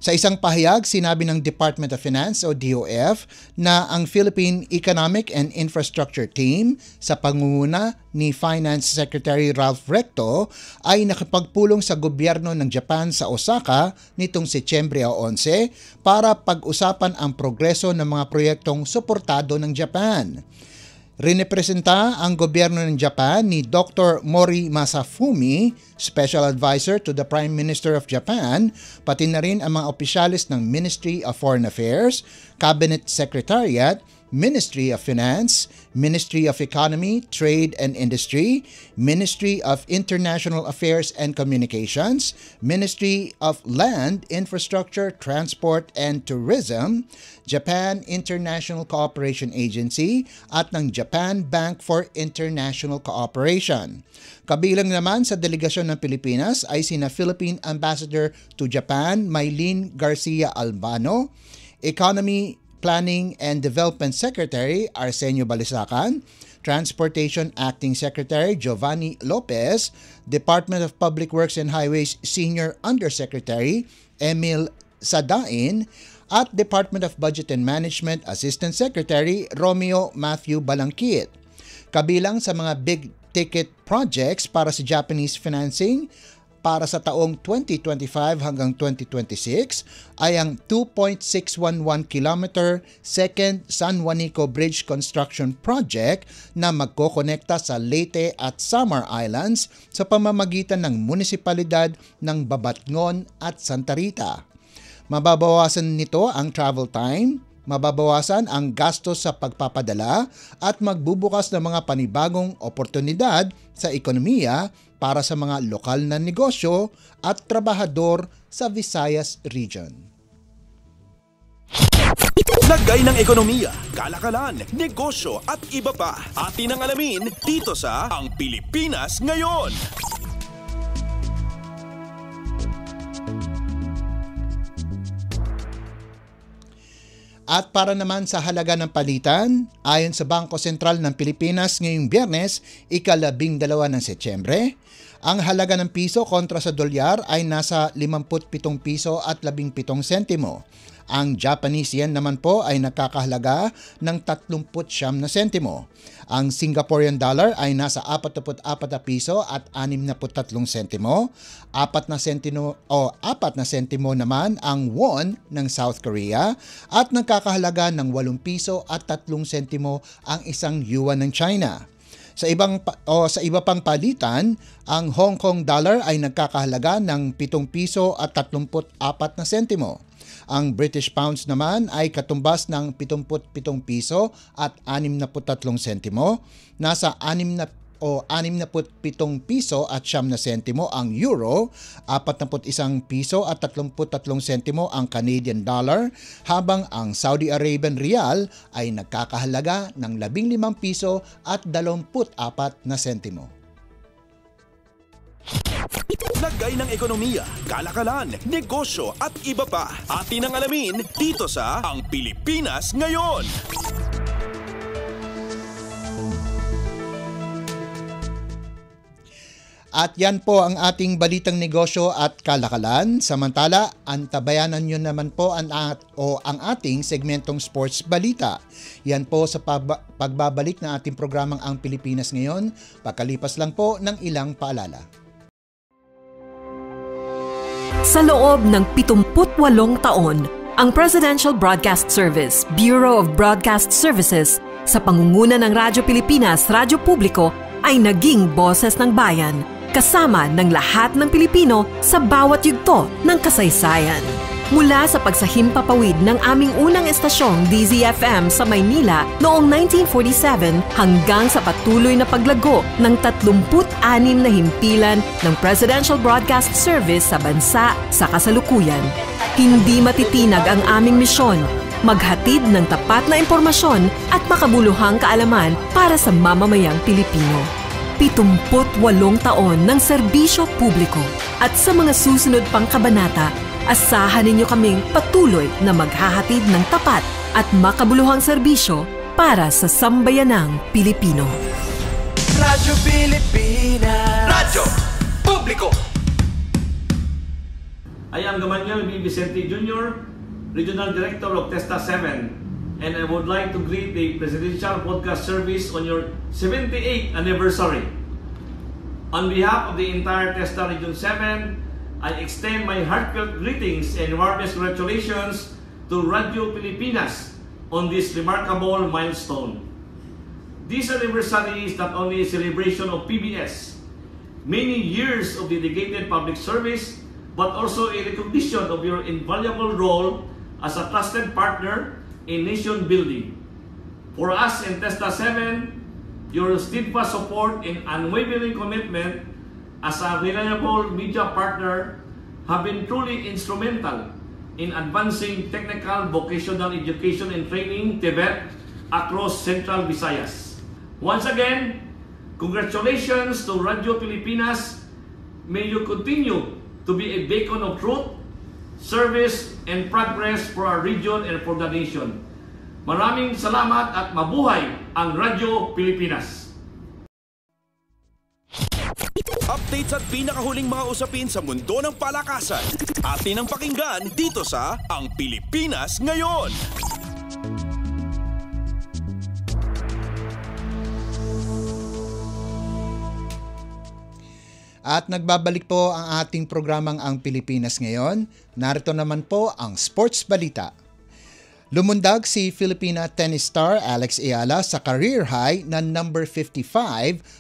Sa isang pahayag, sinabi ng Department of Finance o DOF na ang Philippine Economic and Infrastructure Team sa pangunguna ni Finance Secretary Ralph Recto ay nakipagpulong sa gobyerno ng Japan sa Osaka nitong Setyembre 11 para pag-usapan ang progreso ng mga proyektong suportado ng Japan. Rinepresenta ang gobyerno ng Japan ni Dr. Mori Masafumi, Special Advisor to the Prime Minister of Japan, pati na rin ang mga opisyalis ng Ministry of Foreign Affairs, Cabinet Secretariat, Ministry of Finance, Ministry of Economy, Trade and Industry, Ministry of International Affairs and Communications, Ministry of Land, Infrastructure, Transport and Tourism, Japan International Cooperation Agency at ng Japan Bank for International Cooperation. Kabilang naman sa delegasyon ng Pilipinas ay sina Philippine Ambassador to Japan, Maylene Garcia Albano, Economy Planning and Development Secretary Arsenio Balisacan, Transportation Acting Secretary Giovanni Lopez, Department of Public Works and Highways Senior Undersecretary Emil Sadain, at Department of Budget and Management Assistant Secretary Romeo Matthew Balangkit. Kabilang sa mga big-ticket projects para sa Japanese financing para sa taong 2025 hanggang 2026 ay ang 2.611 km Second San Juanico Bridge Construction Project na magkokonekta sa Leyte at Samar Islands sa pamamagitan ng munisipalidad ng Babatngon at Santa Rita. Mababawasan nito ang travel time, mababawasan ang gastos sa pagpapadala at magbubukas ng mga panibagong oportunidad sa ekonomiya para sa mga lokal na negosyo at trabahador sa Visayas Region. Lagay ng ekonomiya, kalakalan, negosyo at iba pa. Atin ang alamin dito sa Ang Pilipinas Ngayon. At para naman sa halaga ng palitan, ayon sa Bangko Sentral ng Pilipinas ngayong Biyernes, ika-12 ng Setyembre, ang halaga ng piso kontra sa dolyar ay nasa 57 piso at 17 sentimo. Ang Japanese yen naman po ay nakakahalaga ng 39 na sentimo. Ang Singaporean dollar ay nasa 44 piso at 63 sentimo. 4 na sentimo naman ang won ng South Korea at nakakahalaga ng 8 piso at 3 sentimo ang isang yuan ng China. Sa iba pang palitan, ang Hong Kong dollar ay nagkakahalaga ng 7 piso at 34 na sentimo. Ang British pounds naman ay katumbas ng 77 piso at 63 sentimo. Nasa 67 piso at 9 sentimo ang euro, 41 piso at 33 sentimo ang Canadian dollar, habang ang Saudi Arabian rial ay nagkakahalaga ng 15 piso at 24 na sentimo. Lagay ng ekonomiya, kalakalan, negosyo at iba pa. Atin ang alamin dito sa Ang Pilipinas Ngayon. At yan po ang ating balitang negosyo at kalakalan. Samantala, antabayanan nyo naman po ang ating segmentong sports balita. Yan po sa pagbabalik ng ating programang Ang Pilipinas Ngayon, pagkalipas lang po ng ilang paalala. Sa loob ng 78 taon, ang Presidential Broadcast Service, Bureau of Broadcast Services, sa pangunguna ng Radyo Pilipinas, Radyo Publiko, ay naging boses ng bayan, kasama ng lahat ng Pilipino sa bawat yugto ng kasaysayan. Mula sa pagsahimpapawid ng aming unang estasyong DZFM sa Maynila noong 1947 hanggang sa patuloy na paglago ng 36 na himpilan ng Presidential Broadcast Service sa bansa sa kasalukuyan. Hindi matitinag ang aming misyon, maghatid ng tapat na impormasyon at makabuluhang kaalaman para sa mamamayang Pilipino. 78 taon ng serbisyo publiko at sa mga susunod pang kabanata, asahan ninyo kaming patuloy na maghahatid ng tapat at makabuluhang serbisyo para sa sambayanang Pilipino. Radyo Pilipinas, Radyo Publiko. I am Gamaliel B. Vicente Jr., Regional Director of TESTA 7, and I would like to greet the Presidential Broadcast Service on your 78th anniversary. On behalf of the entire TESTA Region 7, I extend my heartfelt greetings and warmest congratulations to Radio Pilipinas on this remarkable milestone. This anniversary is not only a celebration of PBS, many years of dedicated public service, but also a recognition of your invaluable role as a trusted partner in nation building. For us in TESTA 7, your steadfast support and unwavering commitment as a reliable media partner have been truly instrumental in advancing technical vocational education and training TVET across Central Visayas. Once again, congratulations to Radio Pilipinas. May you continue to be a beacon of truth, service, and progress for our region and for the nation. Maraming salamat at mabuhay ang Radyo Pilipinas. Updates at pinakahuling mga usapin sa mundo ng palakasan. Atin ang pakinggan dito sa Ang Pilipinas Ngayon. At nagbabalik po ang ating programang Ang Pilipinas Ngayon. Narito naman po ang sports balita. Lumundag si Filipina tennis star Alex Ayala sa career high na number 55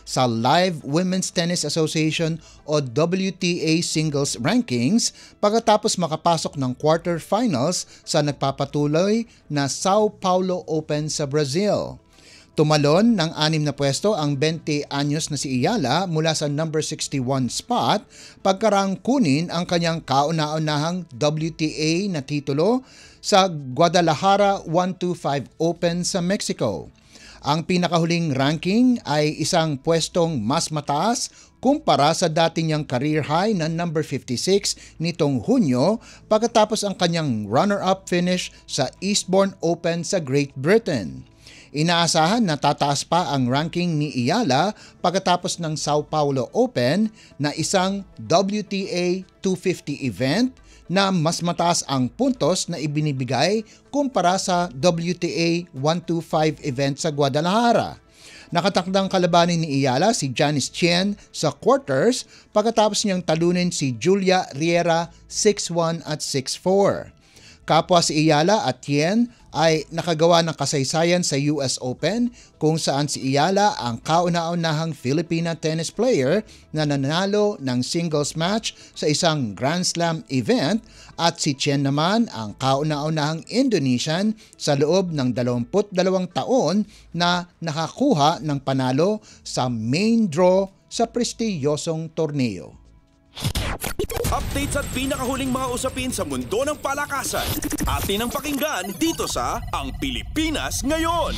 sa Live Women's Tennis Association o WTA Singles Rankings pagkatapos makapasok ng quarterfinals sa nagpapatuloy na Sao Paulo Open sa Brazil. Tumalon ng 6 na pwesto ang 20 anyos na si Ayala mula sa number 61 spot pagkarang kunin ang kanyang kauna-unahang WTA na titulo sa Guadalajara 125 Open sa Mexico. Ang pinakahuling ranking ay isang pwestong mas mataas kumpara sa dati niyang career high na number 56 nitong Hunyo pagkatapos ang kanyang runner-up finish sa Eastbourne Open sa Great Britain. Inaasahan na tataas pa ang ranking ni Ayala pagkatapos ng Sao Paulo Open na isang WTA 250 event na mas mataas ang puntos na ibinibigay kumpara sa WTA 125 event sa Guadalajara. Nakatakdang kalabanin ni Ayala si Janice Chen sa quarters pagkatapos niyang talunin si Julia Riera 6-1 at 6-4. Kapwa si Ayala at Tien ay nakagawa ng kasaysayan sa US Open kung saan si Ayala ang kauna-unahang Filipina tennis player na nanalo ng singles match sa isang Grand Slam event at si Tien naman ang kauna-unahang Indonesian sa loob ng 22 taon na nakakuha ng panalo sa main draw sa prestiyosong torneo. Updates at pinakahuling mga usapin sa mundo ng palakasan. Atin ang pakinggan dito sa Ang Pilipinas Ngayon.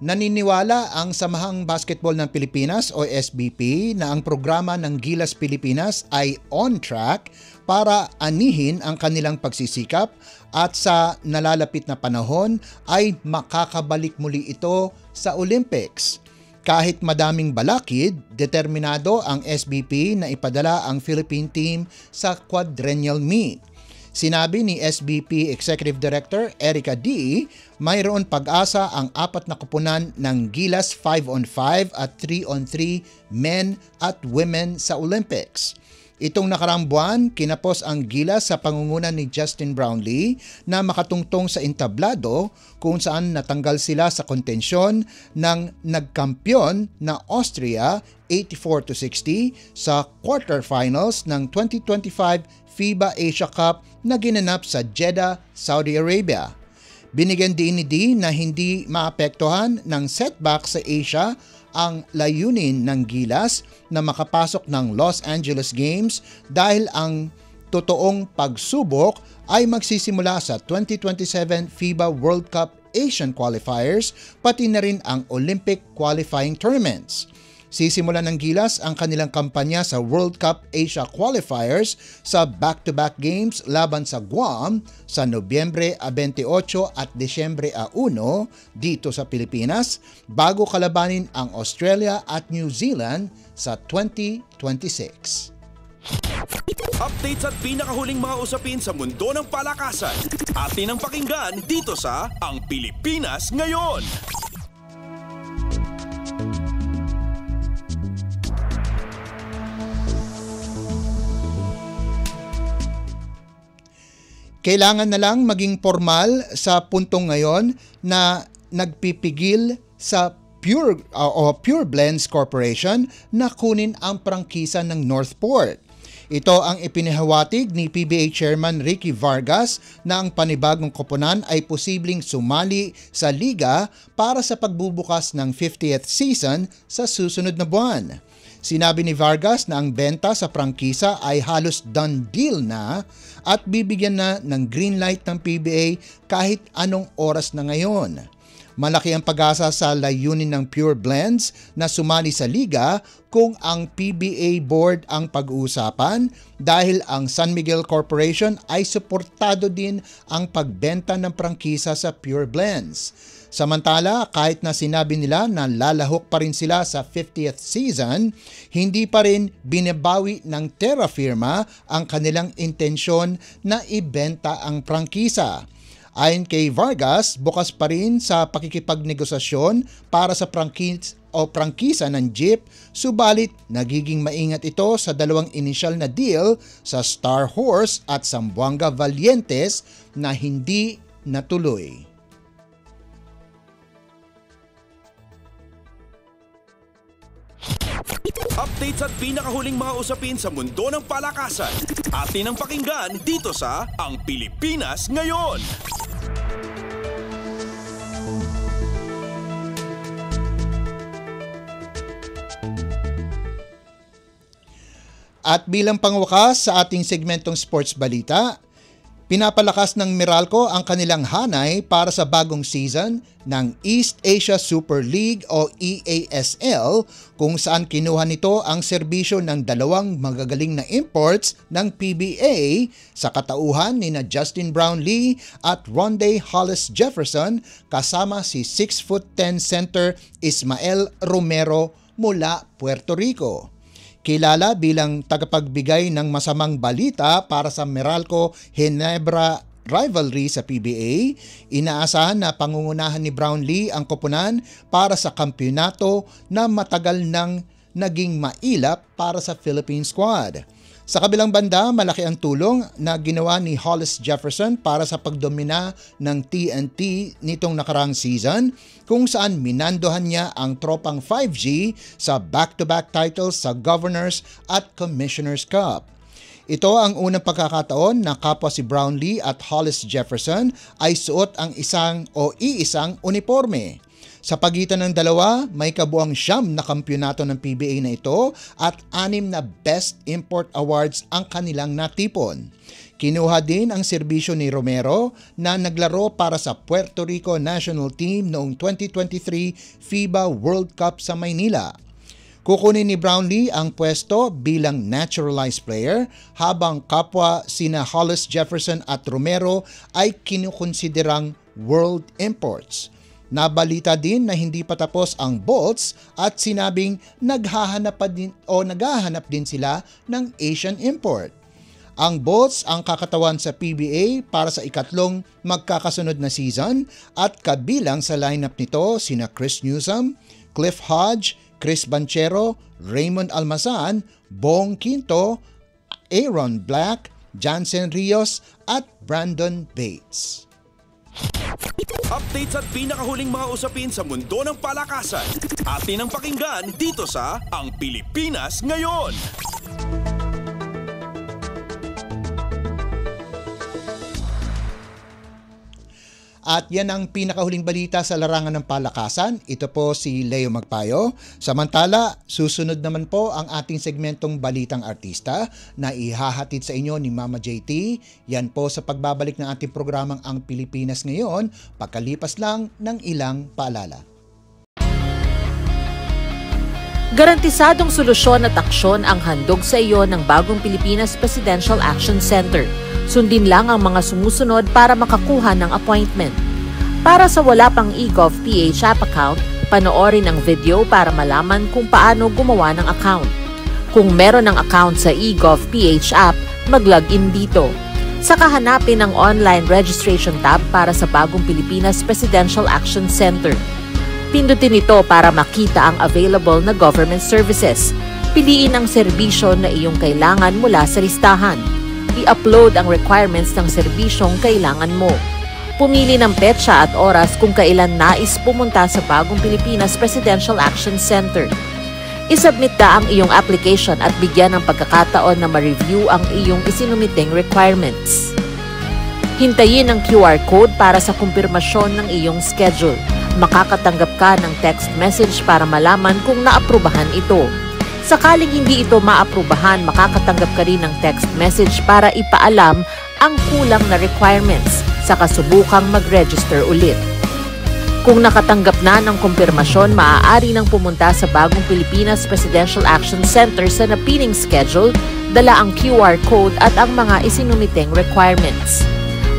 Naniniwala ang Samahang Basketball ng Pilipinas o SBP na ang programa ng Gilas Pilipinas ay on track para anihin ang kanilang pagsisikap at sa nalalapit na panahon ay makakabalik muli ito sa Olympics. Kahit madaming balakid, determinado ang SBP na ipadala ang Philippine team sa quadrennial meet. Sinabi ni SBP Executive Director Erica D, mayroon pag-asa ang 4 na koponan ng Gilas 5-on-5 at 3-on-3 men at women sa Olympics. Itong nakarang buwan, kinapos ang Gilas sa pangunguna ni Justin Brownlee na makatungtong sa entablado kung saan natanggal sila sa kontensyon ng nagkampyon na Austria 84-60 sa quarterfinals ng 2025 FIBA Asia Cup na ginanap sa Jeddah, Saudi Arabia. Binigyan din ni D na hindi maapektuhan ng setback sa Asia ang layunin ng Gilas na makapasok ng Los Angeles Games dahil ang totoong pagsubok ay magsisimula sa 2027 FIBA World Cup Asian Qualifiers pati na rin ang Olympic Qualifying Tournaments. Sisimulan ng Gilas ang kanilang kampanya sa World Cup Asia Qualifiers sa back-to-back games laban sa Guam sa Nobyembre 28 at Disyembre 1 dito sa Pilipinas bago kalabanin ang Australia at New Zealand sa 2026. Updates at pinakahuling mga usapin sa mundo ng palakasan. Atin ang pakinggan dito sa Ang Pilipinas Ngayon. Kailangan na lang maging formal sa puntong ngayon na nagpipigil sa Pure Blends Corporation na kunin ang prangkisa ng Northport. Ito ang ipinahawatig ni PBA Chairman Ricky Vargas na ang panibagong koponan ay posibleng sumali sa liga para sa pagbubukas ng 50th season sa susunod na buwan. Sinabi ni Vargas na ang benta sa prangkisa ay halos done deal na at bibigyan na ng green light ng PBA kahit anong oras na ngayon. Malaki ang pag-asa sa layunin ng Pure Blends na sumali sa liga kung ang PBA board ang pag-uusapan dahil ang San Miguel Corporation ay suportado din ang pagbenta ng prangkisa sa Pure Blends. Samantala, kahit na sinabi nila na lalahok pa rin sila sa 50th season, hindi pa rin binabawi ng Terra Firma ang kanilang intensyon na ibenta ang prangkisa. Ayon kay Vargas, bukas pa rin sa pakikipagnegosasyon para sa prangkisa ng Jeep, subalit nagiging maingat ito sa dalawang inisyal na deal sa Star Horse at Zamboanga Valientes na hindi natuloy. Updates at pinakahuling mga usapin sa mundo ng palakasan. Atin ang pakinggan dito sa Ang Pilipinas Ngayon. At bilang pangwakas sa ating segmentong sports balita, pinapalakas ng Meralco ang kanilang hanay para sa bagong season ng East Asia Super League o EASL kung saan kinuha nito ang serbisyo ng dalawang magagaling na imports ng PBA sa katauhan ni na Justin Brownlee at Ronde Hollis Jefferson kasama si 6'10" center Ismael Romero mula Puerto Rico. Kilala bilang tagapagbigay ng masamang balita para sa Meralco Ginebra rivalry sa PBA, inaasahan na pangungunahan ni Brownlee ang koponan para sa kampyonato na matagal nang naging mailap para sa Philippine squad. Sa kabilang banda, malaki ang tulong na ginawa ni Hollis Jefferson para sa pagdomina ng TNT nitong nakarang season kung saan minandohan niya ang tropang 5G sa back-to-back titles sa Governors at Commissioners Cup. Ito ang unang pagkakataon na kapwa si Brownlee at Hollis Jefferson ay suot ang iisang uniforme. Sa pagitan ng dalawa, may kabuang 9 na kampyonato ng PBA na ito at 6 na Best Import Awards ang kanilang natipon. Kinuha din ang serbisyo ni Romero na naglaro para sa Puerto Rico National Team noong 2023 FIBA World Cup sa Maynila. Kukunin ni Brownlee ang pwesto bilang naturalized player habang kapwa sina Hollis Jefferson at Romero ay kinukonsiderang world imports. Nabalita din na hindi pa tapos ang Bolts at sinabing naghahanap din sila ng Asian import. Ang Bolts ang kakatawan sa PBA para sa ikatlong magkakasunod na season at kabilang sa lineup nito sina Chris Newsome, Cliff Hodge, Chris Banchero, Raymond Almazan, Bong Quinto, Aaron Black, Jansen Rios at Brandon Bates. Updates at pinakahuling mga usapin sa mundo ng palakasan. Atin ang pakinggan dito sa Ang Pilipinas Ngayon. At yan ang pinakahuling balita sa larangan ng palakasan. Ito po si Leo Magpayo. Samantala, susunod naman po ang ating segmentong Balitang Artista na ihahatid sa inyo ni Mama JT. Yan po sa pagbabalik ng ating programang Ang Pilipinas Ngayon, pagkalipas lang ng ilang paalala. Garantisadong solusyon at aksyon ang handog sa iyo ng Bagong Pilipinas Presidential Action Center. Sundin lang ang mga sumusunod para makakuha ng appointment. Para sa wala pang eGov PH app account, panoorin ang video para malaman kung paano gumawa ng account. Kung meron ng account sa eGov PH app, mag-login dito. Saka hanapin ang online registration tab para sa Bagong Pilipinas Presidential Action Center. Pindutin ito para makita ang available na government services. Piliin ang serbisyo na iyong kailangan mula sa listahan. I-upload ang requirements ng serbisyong kailangan mo. Pumili ng petsa at oras kung kailan nais pumunta sa Bagong Pilipinas Presidential Action Center. I-submit na ang iyong application at bigyan ng pagkakataon na ma-review ang iyong isinumiting requirements. Hintayin ang QR code para sa kumpirmasyon ng iyong schedule. Makakatanggap ka ng text message para malaman kung naaprubahan ito. Sakaling hindi ito maaprubahan, makakatanggap ka rin ng text message para ipaalam ang kulang na requirements sa kasubukang mag-register ulit. Kung nakatanggap na ng kumpirmasyon, maaari nang pumunta sa Bagong Pilipinas Presidential Action Center sa napiling schedule, dala ang QR code at ang mga isinumiteng requirements.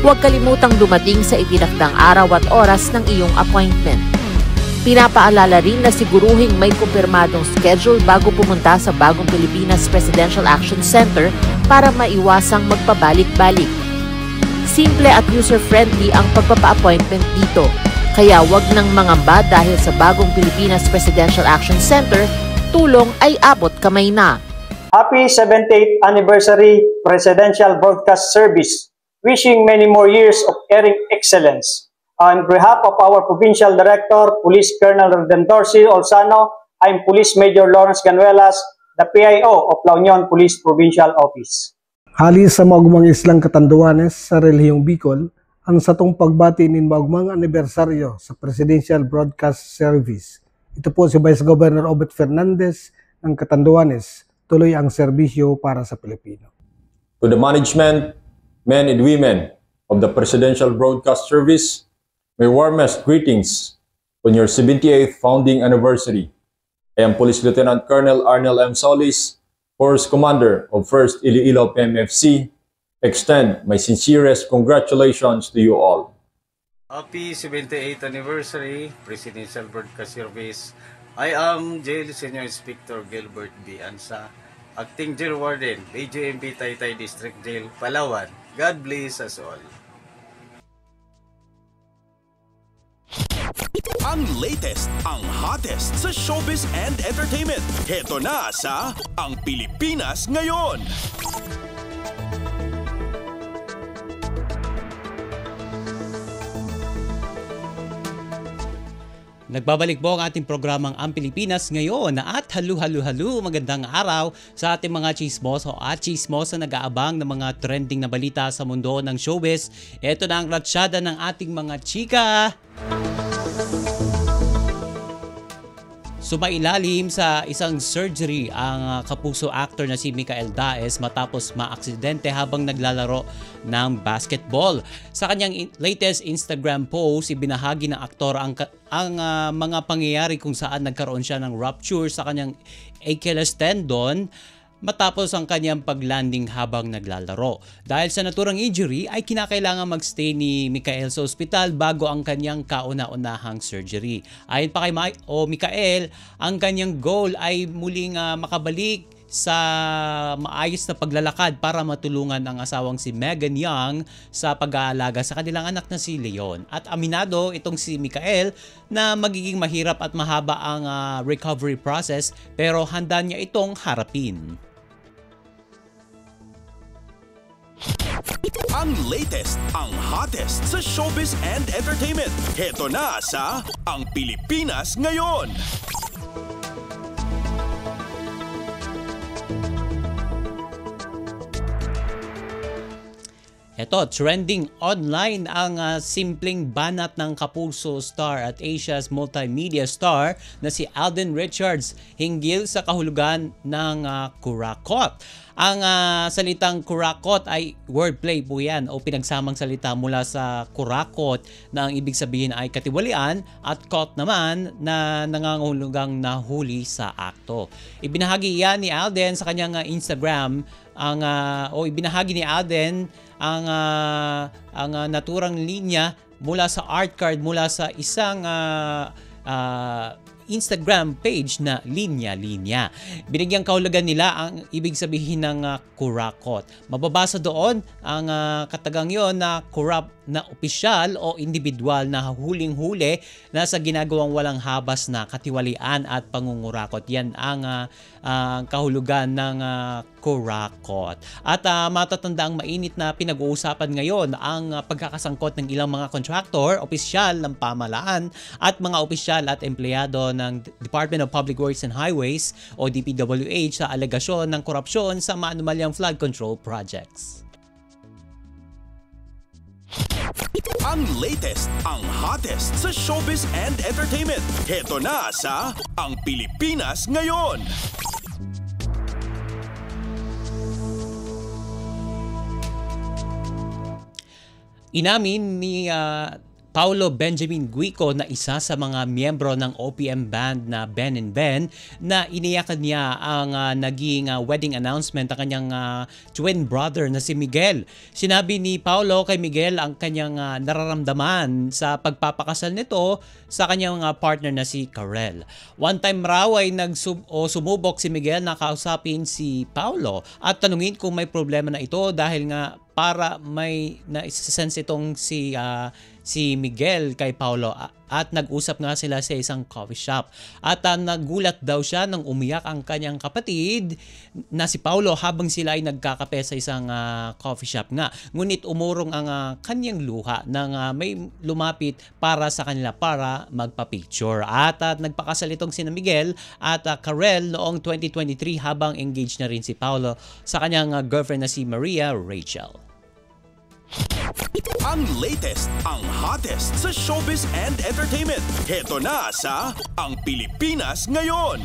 Huwag kalimutang dumating sa itinakdang araw at oras ng iyong appointment. Pinapaalala rin na siguruhing may kumpirmadong schedule bago pumunta sa Bagong Pilipinas Presidential Action Center para maiwasang magpabalik-balik. Simple at user-friendly ang pagpapa-appointment dito, kaya wag nang mangamba dahil sa Bagong Pilipinas Presidential Action Center, tulong ay abot kamay na. Happy 78th Anniversary Presidential Broadcast Service! Wishing many more years of airing excellence. On behalf of our Provincial Director, Police Colonel Redentorsi Olsano, I'm Police Major Lawrence Ganuelas, the PIO of La Union Police Provincial Office. Halis sa maugmang islang Catanduanes sa relihiyong Bicol, ang satong pagbati nin maugmang anibersaryo sa Presidential Broadcast Service. Ito po si Vice Governor Obet Fernandez ng Catanduanes, tuloy ang serbisyo para sa Pilipino. To the management, men and women of the Presidential Broadcast Service, my warmest greetings on your 78th founding anniversary. I am Police Lieutenant Colonel Arnel M. Solis, Force Commander of 1st Iloilo PMFC. Extend my sincerest congratulations to you all. Happy 78th anniversary, Presidential Broadcast Service. I am Jail Senior Inspector Gilbert B. Ansa, Acting Jail Warden, AJMP Taytay District Jail, Palawan. God bless us all. Ang latest, ang hottest sa showbiz and entertainment. Heto na sa Ang Pilipinas Ngayon. Nagbabalik po ang ating programang Ang Pilipinas Ngayon at halu-halu-halu magandang araw sa ating mga chismoso at chismosa nag-aabang ng mga trending na balita sa mundo ng showbiz. Ito na ang ratsyada ng ating mga chika. Sumailalim sa isang surgery ang kapuso actor na si Micael Daes matapos maaksidente habang naglalaro ng basketball. Sa kanyang latest Instagram post, ibinahagi ng aktor ang mga pangyayari kung saan nagkaroon siya ng rupture sa kanyang Achilles tendon matapos ang kanyang paglanding habang naglalaro. Dahil sa naturang injury ay kinakailangan magstay ni Micael sa ospital bago ang kanyang kauna-unahang surgery. Ayon pa kay Micael, ang kanyang goal ay muling makabalik sa maayos na paglalakad para matulungan ang asawang si Megan Young sa pag-aalaga sa kanilang anak na si Leon. At aminado itong si Micael na magiging mahirap at mahaba ang recovery process pero handa niya itong harapin. Ang latest, ang hottest sa showbiz and entertainment. Heto na sa Ang Pilipinas Ngayon. Ito, trending online ang simpleng banat ng kapuso star at Asia's multimedia star na si Alden Richards hinggil sa kahulugan ng kurakot. Ang salitang kurakot ay wordplay po yan o pinagsamang salita mula sa kurakot na ang ibig sabihin ay katiwalian at kot naman na nangangahulugang nahuli sa akto. Ibinahagi yan ni Alden sa kanyang Instagram ibinahagi ni Alden ang naturang linya mula sa art card mula sa isang Instagram page na linya-linya. Binigyang kahulugan nila ang ibig sabihin ng kurakot. Mababasa doon ang katagang yon na corrupt na opisyal o individual na huling-huli na sa ginagawang walang habas na katiwalian at pangungurakot. Yan ang kahulugan ng kurakot. At matatandaang mainit na pinag-uusapan ngayon ang pagkakasangkot ng ilang mga contractor, opisyal ng pamahalaan at mga opisyal at empleyado ng Department of Public Works and Highways o DPWH sa alegasyon ng korupsyon sa maanumalyang flood control projects. Ang latest, ang hottest sa showbiz and entertainment. Heto na sa Ang Pilipinas Ngayon. Inamin ni Paulo Benjamin Guico na isa sa mga miyembro ng OPM band na Ben and Ben na iniyakan niya ang naging wedding announcement ng kanyang twin brother na si Miguel. Sinabi ni Paulo kay Miguel ang kanyang nararamdaman sa pagpapakasal nito sa kanyang partner na si Karel. One time raw ay sumubok si Miguel na kausapin si Paulo at tanungin kung may problema na ito dahil nga para may na-sense itong si Miguel kay Paulo at nag-usap nga sila sa isang coffee shop. At nagulat daw siya nang umiyak ang kanyang kapatid na si Paulo habang sila ay nagkakape sa isang coffee shop nga. Ngunit umurong ang kanyang luha nang may lumapit para sa kanila para magpa-picture. At nagpakasal itong sina Miguel at Karel noong 2023 habang engaged na rin si Paulo sa kanyang girlfriend na si Maria Rachel. Ang latest, ang hottest sa showbiz and entertainment. Heto na sa Ang Pilipinas Ngayon.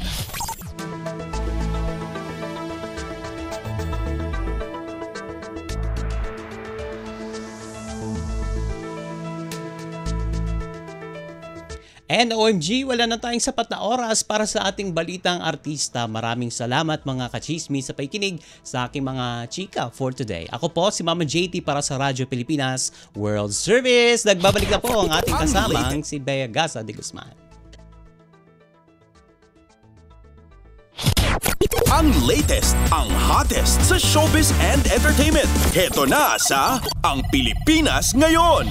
And OMG, wala na tayong sapat na oras para sa ating balitang artista. Maraming salamat mga kachismis sa pakikinig sa aking mga chika for today. Ako po si Mama JT para sa Radyo Pilipinas World Service. Nagbabalik na po ang ating kasamang si Bea Gaza de Guzman. Ang latest, ang hottest sa showbiz and entertainment. Heto na sa Ang Pilipinas Ngayon.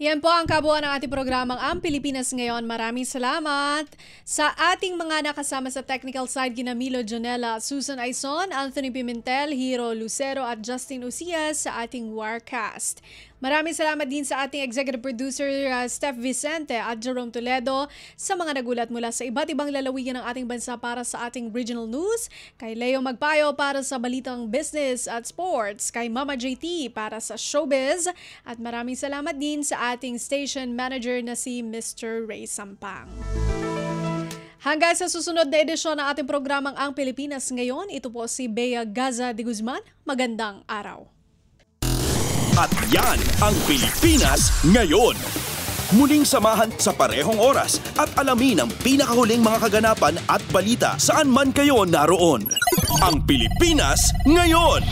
Yan po ang kabuuan ng ating programang Ang Pilipinas Ngayon. Maraming salamat sa ating mga nakasama sa technical side, kina Milo Jonella, Susan Aison, Anthony Pimentel, Hiro Lucero at Justin Ucias sa ating Warcast. Maraming salamat din sa ating executive producer Steph Vicente at Jerome Toledo sa mga nagulat mula sa iba't ibang lalawigan ng ating bansa para sa ating regional news, kay Leo Magpayo para sa balitang business at sports, kay Mama JT para sa showbiz, at maraming salamat din sa ating station manager na si Mr. Ray Sampang. Hanggang sa susunod na edisyon ng ating programang Ang Pilipinas Ngayon, ito po si Bea Gaza de Guzman. Magandang araw. At yan ang Pilipinas Ngayon. Muling samahan sa parehong oras at alamin ang pinakahuling mga kaganapan at balita saan man kayo naroon. Ang Pilipinas Ngayon.